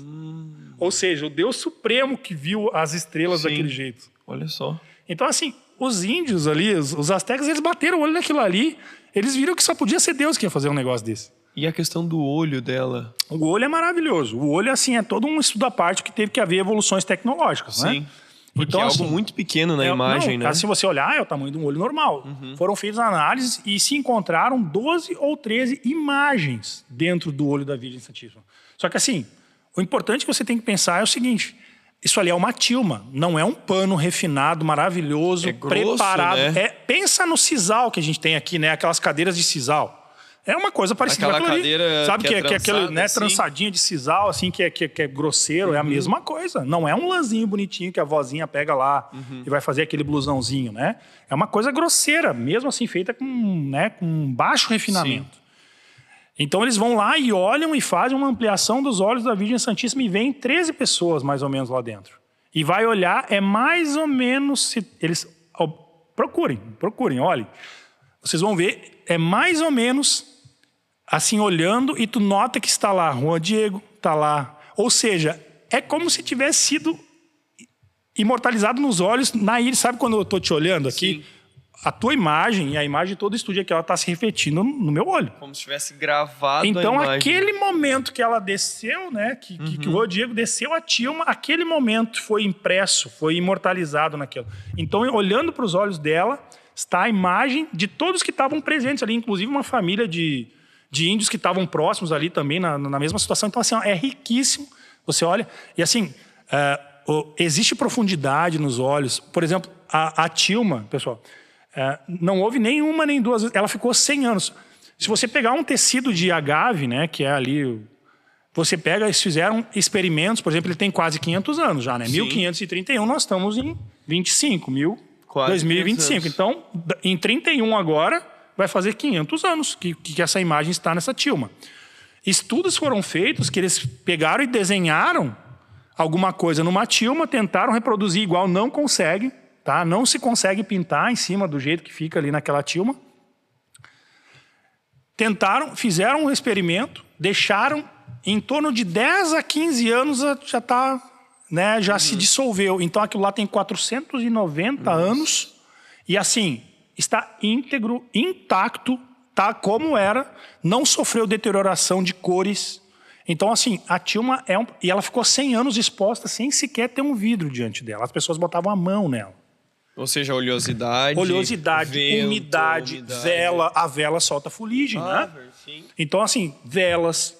Ou seja, o Deus Supremo que viu as estrelas Sim. daquele jeito. Olha só. Então, assim, os índios ali, os astecas, eles bateram o olho naquilo ali, eles viram que só podia ser Deus que ia fazer um negócio desse. E a questão do olho dela. O olho é maravilhoso. O olho, assim, é todo um estudo à parte que teve que haver evoluções tecnológicas, né? Sim. Porque Então, é algo assim, muito pequeno na imagem, né? Se você olhar, é o tamanho de um olho normal. Foram feitas análises e se encontraram 12 ou 13 imagens dentro do olho da Virgem Santíssima. Só que assim, o importante que você tem que pensar é o seguinte, isso ali é uma tilma, não é um pano refinado, maravilhoso, É grosso, preparado. né? Pensa no sisal que a gente tem aqui, né? Aquelas cadeiras de sisal. É uma coisa parecida Aquela com aquilo ali. cadeira Sabe que é aquele, trançada, né, assim? trançadinha de sisal, assim, que é grosseiro, é a mesma coisa. Não é um lãzinho bonitinho que a vozinha pega lá e vai fazer aquele blusãozinho, né? É uma coisa grosseira, mesmo assim, feita com baixo refinamento. Então eles vão lá e olham e fazem uma ampliação dos olhos da Virgem Santíssima e vem 13 pessoas, mais ou menos, lá dentro. E vai olhar, é mais ou menos... Procurem, olhem. Vocês vão ver, é mais ou menos... assim, olhando, e tu nota que está lá Juan Diego, está lá. Ou seja, é como se tivesse sido imortalizado nos olhos na ilha. Sabe quando eu estou te olhando aqui? Sim. A tua imagem e a imagem de todo o estúdio aqui, ela está se refletindo no meu olho. Como se tivesse gravado Então, a imagem. aquele momento que ela desceu, né? Que o Juan Diego desceu a tilma, aquele momento foi impresso, foi imortalizado naquilo. Então, olhando para os olhos dela, está a imagem de todos que estavam presentes ali, inclusive uma família de índios que estavam próximos ali também, na mesma situação. Então, assim, ó, é riquíssimo. Você olha, e assim, existe profundidade nos olhos. Por exemplo, a tilma, pessoal, não houve nenhuma nem duas vezes. Ela ficou 100 anos. Se você pegar um tecido de agave, né, que é ali... Você pega, eles fizeram experimentos, por exemplo, ele tem quase 500 anos já, né? Sim. 1531, nós estamos em 25, Quase 2025. 500 Então, em 31 agora... vai fazer 500 anos que essa imagem está nessa tilma. Estudos foram feitos que eles pegaram e desenharam alguma coisa numa tilma, tentaram reproduzir igual, não consegue, tá? Não se consegue pintar em cima do jeito que fica ali naquela tilma. Tentaram, fizeram um experimento, deixaram em torno de 10 a 15 anos já está, né, já se dissolveu. Então aquilo lá tem 490 anos e assim... está íntegro, intacto, tá como era, não sofreu deterioração de cores. Então, assim, a tilma e ela ficou 100 anos exposta sem sequer ter um vidro diante dela. As pessoas botavam a mão nela. Ou seja, oleosidade, vento, umidade, vela. A vela solta fuligem, né? Sim. Então, assim, velas,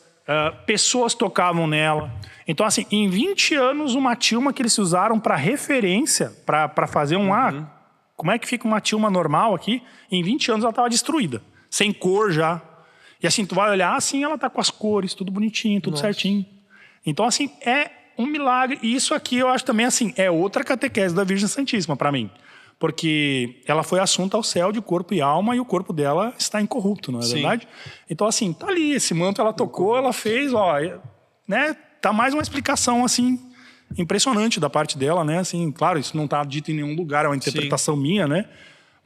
pessoas tocavam nela. Então, assim, em 20 anos, uma tilma que eles usaram para referência, para fazer como é que fica uma tilma normal aqui? Em 20 anos ela estava destruída, sem cor já. E assim, tu vai olhar, assim, ela tá com as cores, tudo bonitinho, tudo certinho. Então, assim, é um milagre. E isso aqui eu acho também, assim, é outra catequese da Virgem Santíssima para mim. Porque ela foi assunta ao céu de corpo e alma e o corpo dela está incorrupto, não é verdade? Então, assim, tá ali, esse manto ela tocou, ela fez, ó, né? Tá mais uma explicação, assim... impressionante da parte dela, né? Assim, claro, isso não está dito em nenhum lugar, é uma interpretação minha, né?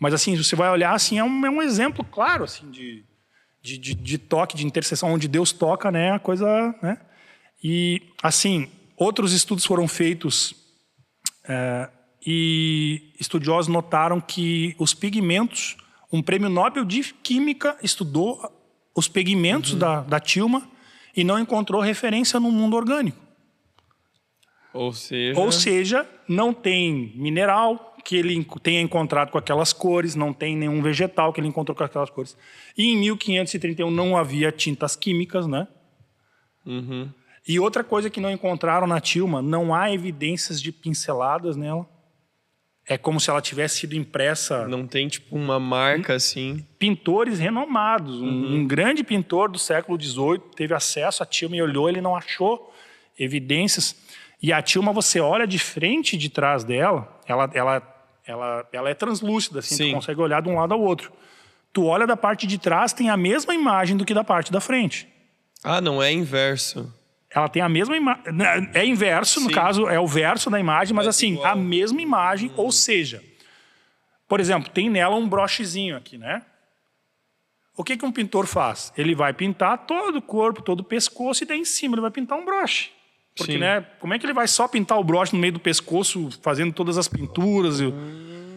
Mas assim, você vai olhar, assim, é um exemplo claro, assim, de toque, de intercessão, onde Deus toca, né, a coisa, né? E, assim, outros estudos foram feitos e estudiosos notaram que os pigmentos, um prêmio Nobel de Química estudou os pigmentos da tilma e não encontrou referência no mundo orgânico. Ou seja, não tem mineral que ele tenha encontrado com aquelas cores, não tem nenhum vegetal que ele encontrou com aquelas cores. E em 1531 não havia tintas químicas, né? E outra coisa que não encontraram na tilma, não há evidências de pinceladas nela. É como se ela tivesse sido impressa... Não tem, tipo, uma marca, assim. Pintores renomados. Um grande pintor do século XVIII teve acesso à tilma e olhou, ele não achou evidências. E a tilma, você olha de frente e de trás dela, ela é translúcida, assim, tu consegue olhar de um lado ao outro. Tu olha da parte de trás, tem a mesma imagem do que da parte da frente. Ah, não é inverso. Ela tem a mesma imagem. É inverso, no caso, é o verso da imagem, mas assim, igual. a mesma imagem, ou seja, por exemplo, tem nela um brochezinho aqui, né? O que um pintor faz? Ele vai pintar todo o corpo, todo o pescoço, e daí em cima ele vai pintar um broche. Porque, né, como é que ele vai só pintar o broche no meio do pescoço, fazendo todas as pinturas?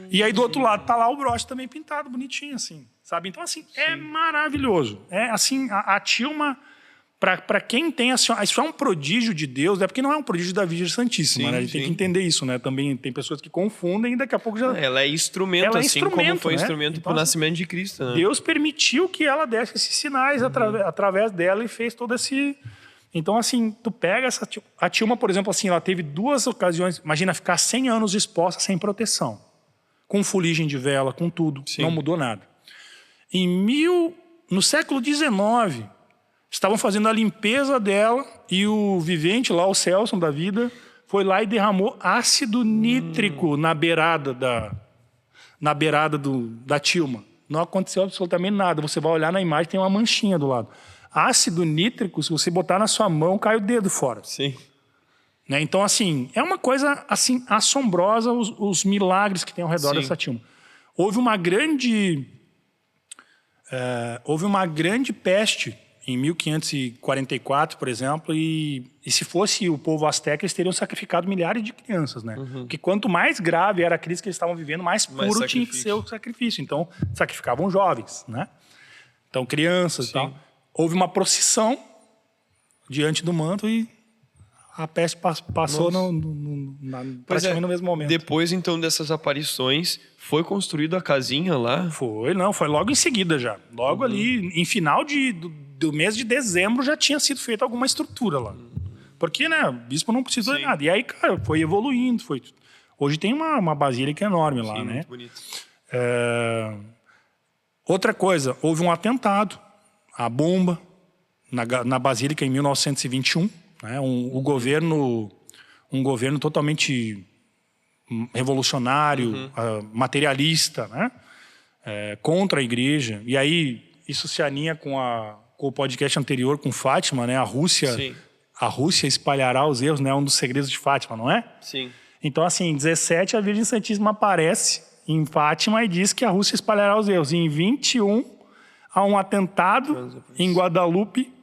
E aí do outro lado tá lá o broche também pintado, bonitinho, assim, sabe? Então, assim, é maravilhoso. É, assim, a tilma... Para quem tem, assim, isso é um prodígio de Deus, porque não é um prodígio da Virgem Santíssima, né? A gente tem que entender isso, né? Também tem pessoas que confundem e daqui a pouco já... Ela é instrumento, assim como foi instrumento para o nascimento de Cristo, né? Deus permitiu que ela desse esses sinais através dela e fez todo esse... Então, assim, tu pega essa... A Tilma, por exemplo, assim, ela teve 2 ocasiões... Imagina ficar 100 anos exposta sem proteção. Com fuligem de vela, com tudo. Não mudou nada. No século XIX... Estavam fazendo a limpeza dela e o vivente lá, o Celso da vida, foi lá e derramou ácido nítrico na beirada da tilma. Não aconteceu absolutamente nada. Você vai olhar na imagem, tem uma manchinha do lado. Ácido nítrico, se você botar na sua mão, cai o dedo fora. Sim. Né? Então, assim, é uma coisa assim, assombrosa os milagres que tem ao redor dessa tilma. Houve uma grande peste em 1544, por exemplo, e se fosse o povo asteca, eles teriam sacrificado milhares de crianças, né? Porque quanto mais grave era a crise que eles estavam vivendo, mais puro tinha que ser o sacrifício. Então, sacrificavam jovens, né? Então, crianças e tal. Houve uma procissão diante do manto e a peste passou praticamente no mesmo momento. Depois, então, dessas aparições, foi construída a casinha lá? Foi logo em seguida já. Logo ali, em final do mês de dezembro, já tinha sido feita alguma estrutura lá. Porque, né, o bispo não precisou de nada. E aí, cara, foi evoluindo. Hoje tem uma basílica enorme lá, né? Muito bonito. Outra coisa, houve um atentado, a bomba, na basílica em 1921. Né? Um governo totalmente revolucionário, materialista, né? Contra a igreja. E aí, isso se alinha com o podcast anterior, com Fátima, né? A Rússia espalhará os erros, né? Um dos segredos de Fátima, não é? Sim. Então, assim, em 17, a Virgem Santíssima aparece em Fátima e diz que a Rússia espalhará os erros. E em 21, há um atentado em Guadalupe,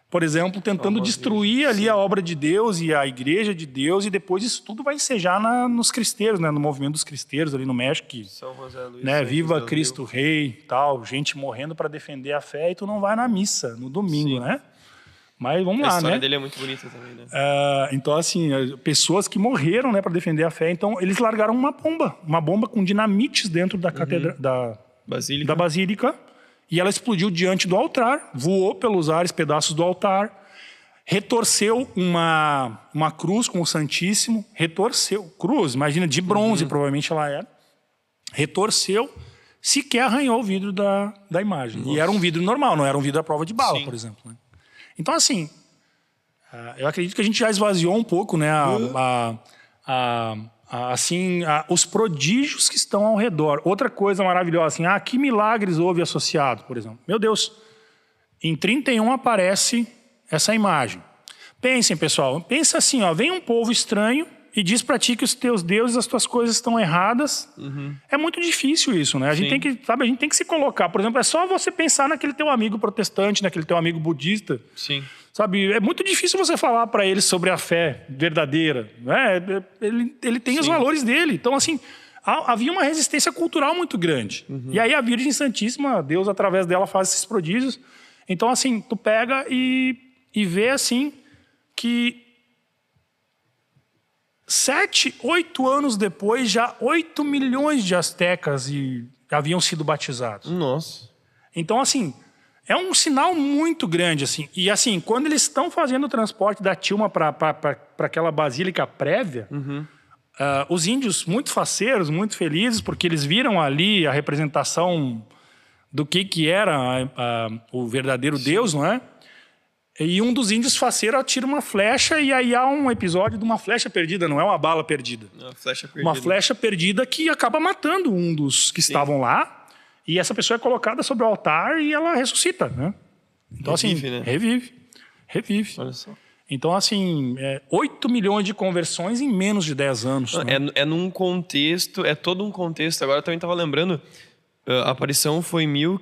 por exemplo, tentando destruir ali a obra de Deus e a igreja de Deus, e depois isso tudo vai ensejar nos cristeiros, né? No movimento dos cristeiros ali no México, São José Luís, né? Viva Cristo Rei, tal, gente morrendo para defender a fé, e tu não vai na missa no domingo, né? Mas vamos lá, né? A história dele é muito bonita também, né? Então, assim, pessoas que morreram, né, para defender a fé, então eles largaram uma bomba com dinamites dentro da catedral, da basílica, e ela explodiu diante do altar, voou pelos ares pedaços do altar, retorceu uma cruz com o Santíssimo, cruz, imagina, de bronze, provavelmente ela era, retorceu, sequer arranhou o vidro da imagem. Nossa. E era um vidro normal, não era um vidro à prova de bala, por exemplo. Né? Então, assim, eu acredito que a gente já esvaziou um pouco, né, os prodígios que estão ao redor. Outra coisa maravilhosa, assim, que milagres houve associado, por exemplo. Meu Deus, em 31 aparece essa imagem. Pensem, pessoal, pensa assim, vem um povo estranho e diz para ti que os teus deuses, as tuas coisas estão erradas. É muito difícil isso, né? A gente tem que, sabe, a gente tem que se colocar. Por exemplo, é só você pensar naquele teu amigo protestante, naquele teu amigo budista. Sim. Sabe, é muito difícil você falar para ele sobre a fé verdadeira, né? Ele tem os valores dele. Então, assim, havia uma resistência cultural muito grande. E aí a Virgem Santíssima, Deus através dela faz esses prodígios. Então, assim, tu pega e vê, assim, que 7, 8 anos depois, já 8 milhões de astecas haviam sido batizados. Nossa. Então, assim, é um sinal muito grande, assim. E, assim, quando eles estão fazendo o transporte da tilma para aquela basílica prévia, os índios muito faceiros, muito felizes, porque eles viram ali a representação do que era o verdadeiro Deus, não é? E um dos índios faceiros atira uma flecha e aí há um episódio de uma flecha perdida, não é uma bala perdida. Uma flecha perdida. Uma flecha perdida que acaba matando um dos que estavam lá. E essa pessoa é colocada sobre o altar e ela ressuscita, né? Então, Revive, assim, né? revive. Olha só. Então, assim, 8 milhões de conversões em menos de 10 anos. Né? É num contexto, é todo um contexto. Agora eu também estava lembrando, a aparição foi em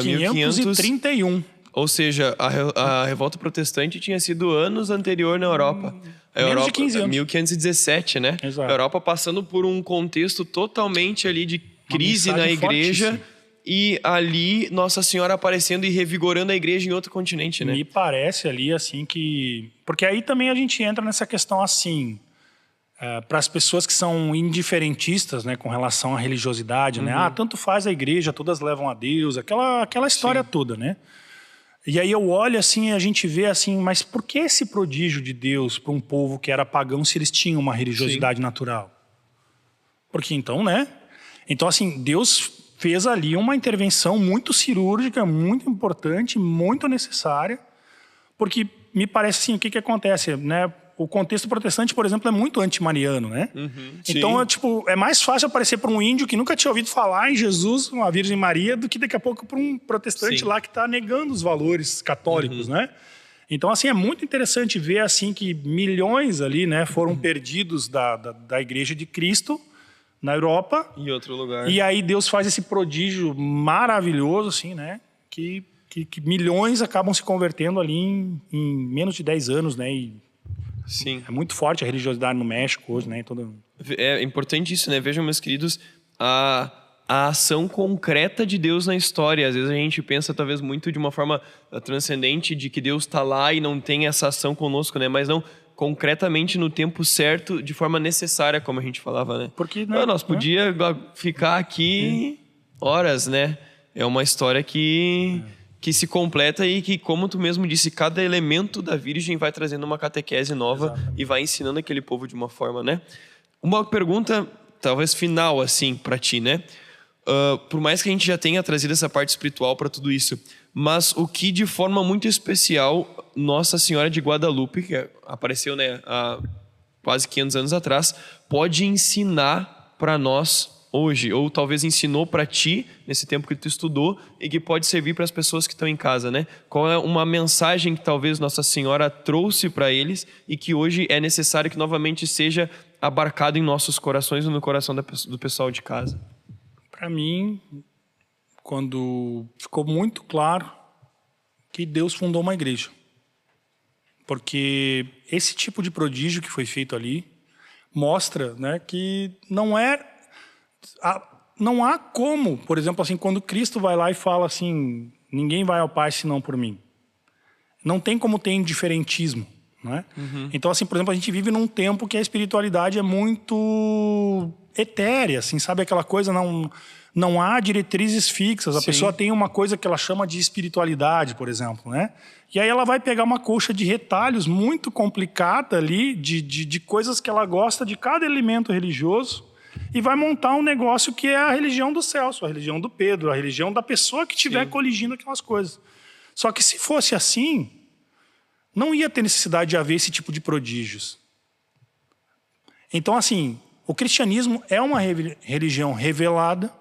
531. Ou seja, a revolta protestante tinha sido anos anterior na Europa. Menos de 15 anos. 1517, né? Exato. A Europa passando por um contexto totalmente ali de crise na mensagem igreja. fortíssima. E ali Nossa Senhora aparecendo e revigorando a igreja em outro continente, né? Me parece ali, assim, que... Porque aí também a gente entra nessa questão, assim... para as pessoas que são indiferentistas, né, com relação à religiosidade, né? Tanto faz a igreja, todas levam a Deus, aquela história toda, né? E aí eu olho assim e a gente vê assim, mas por que esse prodígio de Deus para um povo que era pagão se eles tinham uma religiosidade natural? Porque então, né? Então, assim, Deus fez ali uma intervenção muito cirúrgica, muito importante, muito necessária, porque me parece assim, o que acontece, né? O contexto protestante, por exemplo, é muito antimariano, né? Então, é mais fácil aparecer para um índio que nunca tinha ouvido falar em Jesus, uma Virgem Maria, do que daqui a pouco para um protestante lá que está negando os valores católicos, né? Então, assim, é muito interessante ver assim que milhões ali, né, foram perdidos da Igreja de Cristo na Europa. Em outro lugar. E aí Deus faz esse prodígio maravilhoso, assim, né? Que milhões acabam se convertendo ali em menos de 10 anos, né? Sim. É muito forte a religiosidade no México hoje, né? É importante isso, né? Vejam, meus queridos, a ação concreta de Deus na história. Às vezes a gente pensa, talvez, muito de uma forma transcendente, de que Deus está lá e não tem essa ação conosco, né? Mas não, concretamente, no tempo certo, de forma necessária, como a gente falava, né? Porque, né? Nós podia ficar aqui horas, né? É uma história que se completa e que, como tu mesmo disse, cada elemento da Virgem vai trazendo uma catequese nova e vai ensinando aquele povo de uma forma, né? Uma pergunta, talvez final, assim, para ti, né? Por mais que a gente já tenha trazido essa parte espiritual para tudo isso, mas o que de forma muito especial Nossa Senhora de Guadalupe, que apareceu, né, há quase 500 anos atrás, pode ensinar para nós hoje, ou talvez ensinou para ti nesse tempo que tu estudou e que pode servir para as pessoas que estão em casa, né? Qual é uma mensagem que talvez Nossa Senhora trouxe para eles e que hoje é necessário que novamente seja abarcado em nossos corações e no coração do pessoal de casa? Para mim, quando ficou muito claro que Deus fundou uma igreja. Porque esse tipo de prodígio que foi feito ali mostra, né, que não há como, por exemplo, assim, quando Cristo vai lá e fala assim, ninguém vai ao Pai senão por mim. Não tem como ter indiferentismo, né? Então, assim, por exemplo, a gente vive num tempo que a espiritualidade é muito etérea, assim, sabe aquela coisa, não há diretrizes fixas. A pessoa tem uma coisa que ela chama de espiritualidade, por exemplo, né? E aí ela vai pegar uma colcha de retalhos muito complicada ali, de coisas que ela gosta de cada elemento religioso, e vai montar um negócio que é a religião do Celso, a religião do Pedro, a religião da pessoa que estiver coligindo aquelas coisas. Só que se fosse assim, não ia ter necessidade de haver esse tipo de prodígios. Então, assim, o cristianismo é uma religião revelada,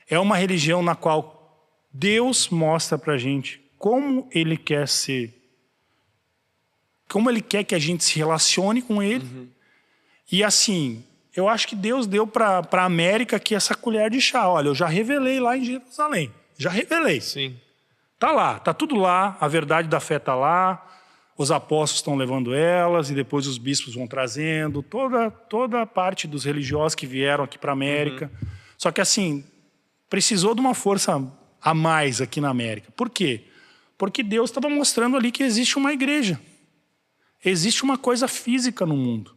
é uma religião na qual Deus mostra pra gente como Ele quer ser, como Ele quer que a gente se relacione com Ele. E assim, eu acho que Deus deu para a América aqui essa colher de chá. Olha, eu já revelei lá em Jerusalém. Já revelei. Sim. Tá lá, tá tudo lá, a verdade da fé tá lá, os apóstolos estão levando elas e depois os bispos vão trazendo, toda a parte dos religiosos que vieram aqui para a América. Só que assim, precisou de uma força a mais aqui na América. Por quê? Porque Deus estava mostrando ali que existe uma igreja. Existe uma coisa física no mundo.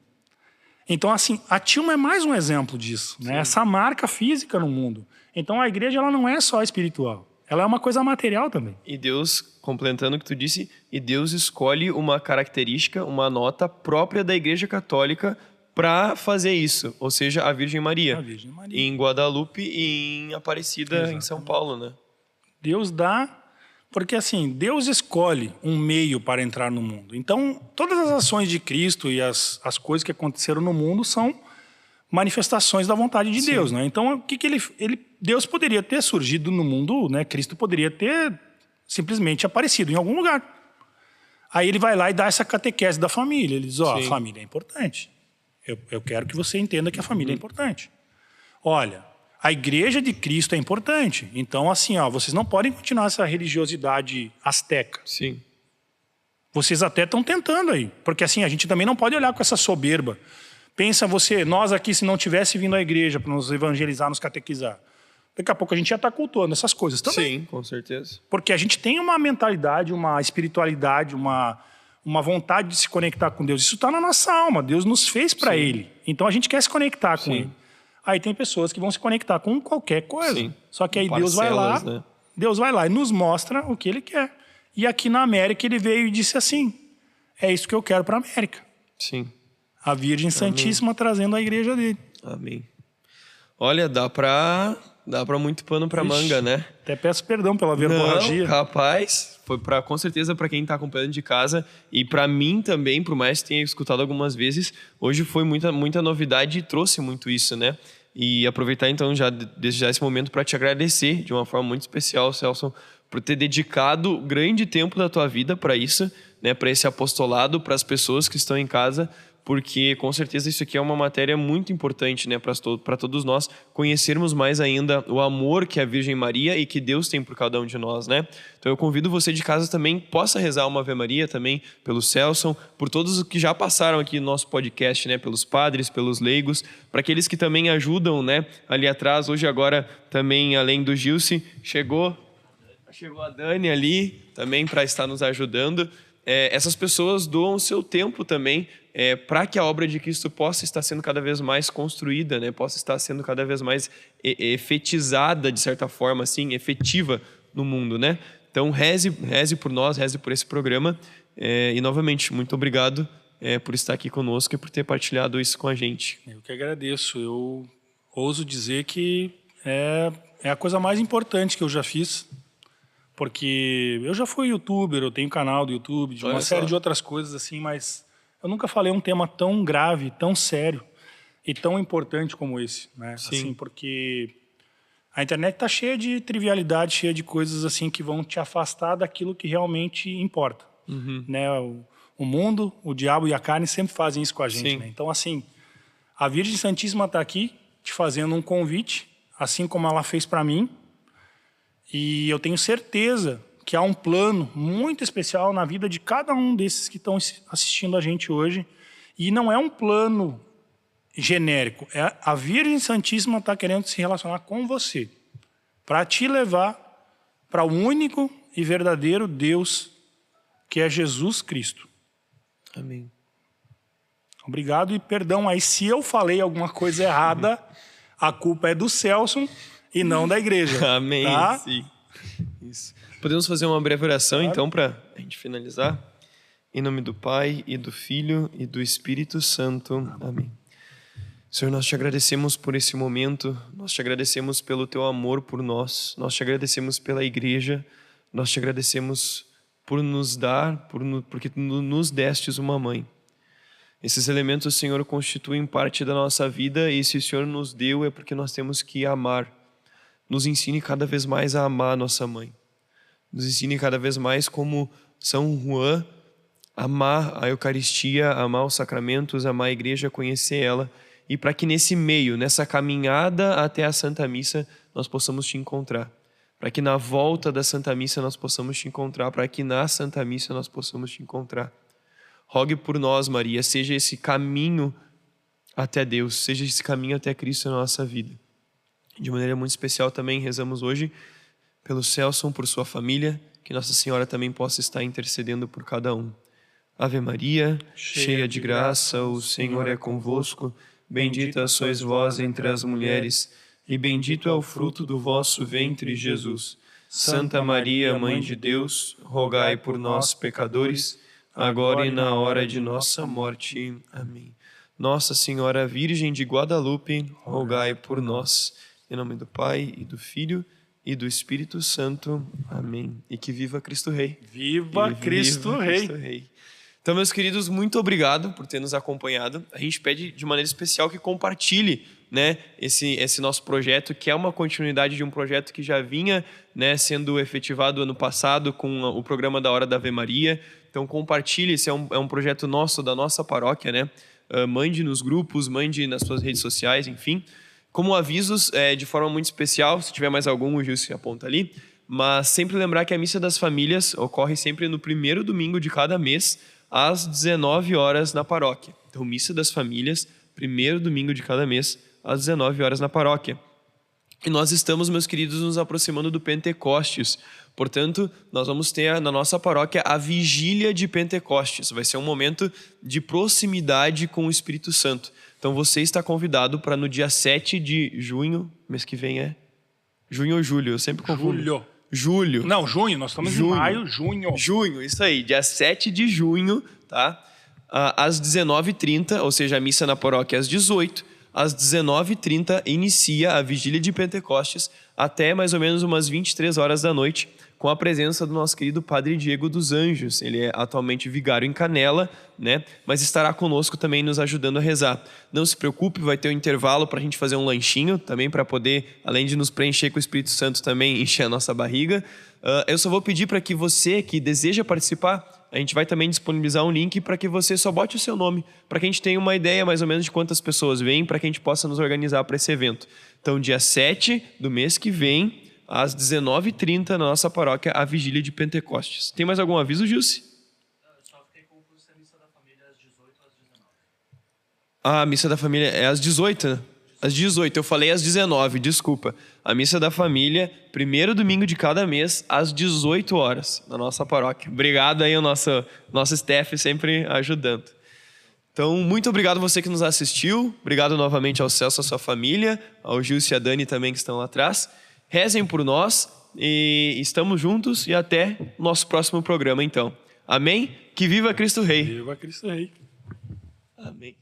Então assim, a Tilma é mais um exemplo disso, né? Essa marca física no mundo. Então a igreja ela não é só espiritual. Ela é uma coisa material também. E Deus, complementando o que tu disse, e Deus escolhe uma característica, uma nota própria da Igreja Católica para fazer isso. Ou seja, a Virgem Maria. A Virgem Maria. Em Guadalupe e em Aparecida, Exatamente. em São Paulo, né? Deus dá, porque assim, Deus escolhe um meio para entrar no mundo. Então, todas as ações de Cristo e as coisas que aconteceram no mundo são manifestações da vontade de Deus, né? Então, o que Deus poderia ter surgido no mundo, né? Cristo poderia ter simplesmente aparecido em algum lugar. Aí ele vai lá e dá essa catequese da família. Ele diz, a família é importante. Eu quero que você entenda que a família é importante. Olha, a igreja de Cristo é importante. Então, assim, vocês não podem continuar essa religiosidade asteca. Sim. Vocês até estão tentando aí. Porque assim, a gente também não pode olhar com essa soberba. Pensa nós aqui, se não tivesse vindo à igreja para nos evangelizar, nos catequizar, daqui a pouco a gente já está cultuando essas coisas também. Sim, com certeza. Porque a gente tem uma mentalidade, uma espiritualidade, uma vontade de se conectar com Deus. Isso está na nossa alma. Deus nos fez para Ele. Então a gente quer se conectar com Ele. Aí tem pessoas que vão se conectar com qualquer coisa. Sim. Só que aí Parcelas, né? Deus vai lá e nos mostra o que Ele quer. E aqui na América Ele veio e disse assim, é isso que eu quero para a América. Sim. A Virgem Santíssima trazendo a igreja dele. Amém. Olha, dá pra muito pano pra manga, né? Até peço perdão pela verborragia. Não, rapaz, foi com certeza para quem tá acompanhando de casa e para mim também, por mais que tenha escutado algumas vezes, hoje foi muita novidade e trouxe muito isso, né? E aproveitar então desde já esse momento para te agradecer de uma forma muito especial, Celso, por ter dedicado grande tempo da tua vida para isso, né? Para esse apostolado, para as pessoas que estão em casa, porque com certeza isso aqui é uma matéria muito importante, né, para todos nós conhecermos mais ainda o amor que a Virgem Maria e que Deus tem por cada um de nós, né? Então eu convido você de casa também, possa rezar uma Ave Maria também pelo Celso, por todos os que já passaram aqui no nosso podcast, né, pelos padres, pelos leigos, para aqueles que também ajudam, né, ali atrás. Hoje agora também, além do Gilce, chegou a Dani ali também para estar nos ajudando. Essas pessoas doam o seu tempo também para que a obra de Cristo possa estar sendo cada vez mais construída, né? Possa estar sendo cada vez mais efetizada, de certa forma, assim, efetiva no mundo, né? Então, reze por nós, reze por esse programa. E, novamente, muito obrigado por estar aqui conosco e por ter partilhado isso com a gente. Eu que agradeço. Eu ouso dizer que é a coisa mais importante que eu já fiz. Porque eu já fui youtuber, eu tenho canal do YouTube, de uma série de outras coisas assim, mas eu nunca falei um tema tão grave, tão sério e tão importante como esse, né? Sim. Assim, porque a internet tá cheia de trivialidade, cheia de coisas assim que vão te afastar daquilo que realmente importa, né? O mundo, o diabo e a carne sempre fazem isso com a gente, né? Então assim, a Virgem Santíssima está aqui te fazendo um convite, assim como ela fez para mim. E eu tenho certeza que há um plano muito especial na vida de cada um desses que estão assistindo a gente hoje. E não é um plano genérico. A Virgem Santíssima está querendo se relacionar com você para te levar para o único e verdadeiro Deus, que é Jesus Cristo. Amém. Obrigado e perdão aí se eu falei alguma coisa errada. A culpa é do Celso e não da igreja. Amém. Tá? Sim. Isso. Podemos fazer uma breve oração, então, para a gente finalizar? Em nome do Pai, e do Filho, e do Espírito Santo. Amém. Senhor, nós te agradecemos por esse momento, nós te agradecemos pelo teu amor por nós, nós te agradecemos pela igreja, nós te agradecemos por nos dar, porque nos destes uma mãe. Esses elementos, Senhor, constituem parte da nossa vida e se o Senhor nos deu é porque nós temos que amar. Nos ensine cada vez mais a amar a nossa mãe. Nos ensine cada vez mais como São Juan amar a Eucaristia, amar os sacramentos, amar a igreja, conhecer ela, e para que nesse meio, nessa caminhada até a Santa Missa, nós possamos te encontrar. Para que na volta da Santa Missa nós possamos te encontrar, para que na Santa Missa nós possamos te encontrar. Rogue por nós, Maria, seja esse caminho até Deus, seja esse caminho até Cristo na nossa vida. De maneira muito especial também rezamos hoje pelo Celson, por sua família, que Nossa Senhora também possa estar intercedendo por cada um. Ave Maria, cheia de graça, o Senhor é convosco. Bendita sois vós entre as mulheres, e bendito é o fruto do vosso ventre, Jesus. Santa Maria, Mãe de Deus, rogai por nós, pecadores, agora e na hora de nossa morte. Amém. Nossa Senhora Virgem de Guadalupe, rogai por nós. Em nome do Pai, e do Filho, e do Espírito Santo. Amém. E que viva Cristo Rei. Viva Cristo Rei. Então, meus queridos, muito obrigado por ter nos acompanhado. A gente pede de maneira especial que compartilhe, né, esse nosso projeto, que é uma continuidade de um projeto que já vinha, né, sendo efetivado ano passado com o programa da Hora da Ave Maria. Então, compartilhe, esse é um projeto nosso, da nossa paróquia, né? Mande nos grupos, mande nas suas redes sociais, enfim. Como avisos, de forma muito especial, se tiver mais algum, o Gil se aponta ali, mas sempre lembrar que a Missa das Famílias ocorre sempre no primeiro domingo de cada mês, às 19 horas na paróquia. Então, Missa das Famílias, primeiro domingo de cada mês, às 19 horas na paróquia. E nós estamos, meus queridos, nos aproximando do Pentecostes. Portanto, nós vamos ter na nossa paróquia a Vigília de Pentecostes. Vai ser um momento de proximidade com o Espírito Santo. Então, você está convidado para no dia 7 de junho, mês que vem é? Junho ou julho? Eu sempre confundo. Julho. Não, junho. Nós estamos em maio, junho. Junho, isso aí. Dia 7 de junho, tá? Às 19h30, ou seja, a missa na paróquia às 18h. Às 19h30 inicia a Vigília de Pentecostes até mais ou menos umas 23 horas da noite, com a presença do nosso querido Padre Diego dos Anjos. Ele é atualmente vigário em Canela, né? Mas estará conosco também nos ajudando a rezar. Não se preocupe, vai ter um intervalo para a gente fazer um lanchinho também, para poder, além de nos preencher com o Espírito Santo, também encher a nossa barriga. Eu só vou pedir para que você que deseja participar, a gente vai também disponibilizar um link para que você só bote o seu nome, para que a gente tenha uma ideia mais ou menos de quantas pessoas vêm, para que a gente possa nos organizar para esse evento. Então, dia 7 do mês que vem, às 19h30, na nossa paróquia, a Vigília de Pentecostes. Tem mais algum aviso, Gilce? Eu só fiquei confuso se a missa da família é às 18 ou às 19. A missa da família é às 18, né? Às 18, eu falei às 19, desculpa. A missa da família, primeiro domingo de cada mês, às 18 horas, na nossa paróquia. Obrigado aí ao nosso staff sempre ajudando. Então, muito obrigado você que nos assistiu. Obrigado novamente ao Celso, à sua família, ao Gilson e a Dani também que estão lá atrás. Rezem por nós e estamos juntos e até o nosso próximo programa, então. Amém? Que viva Cristo Rei! Viva Cristo Rei! Amém.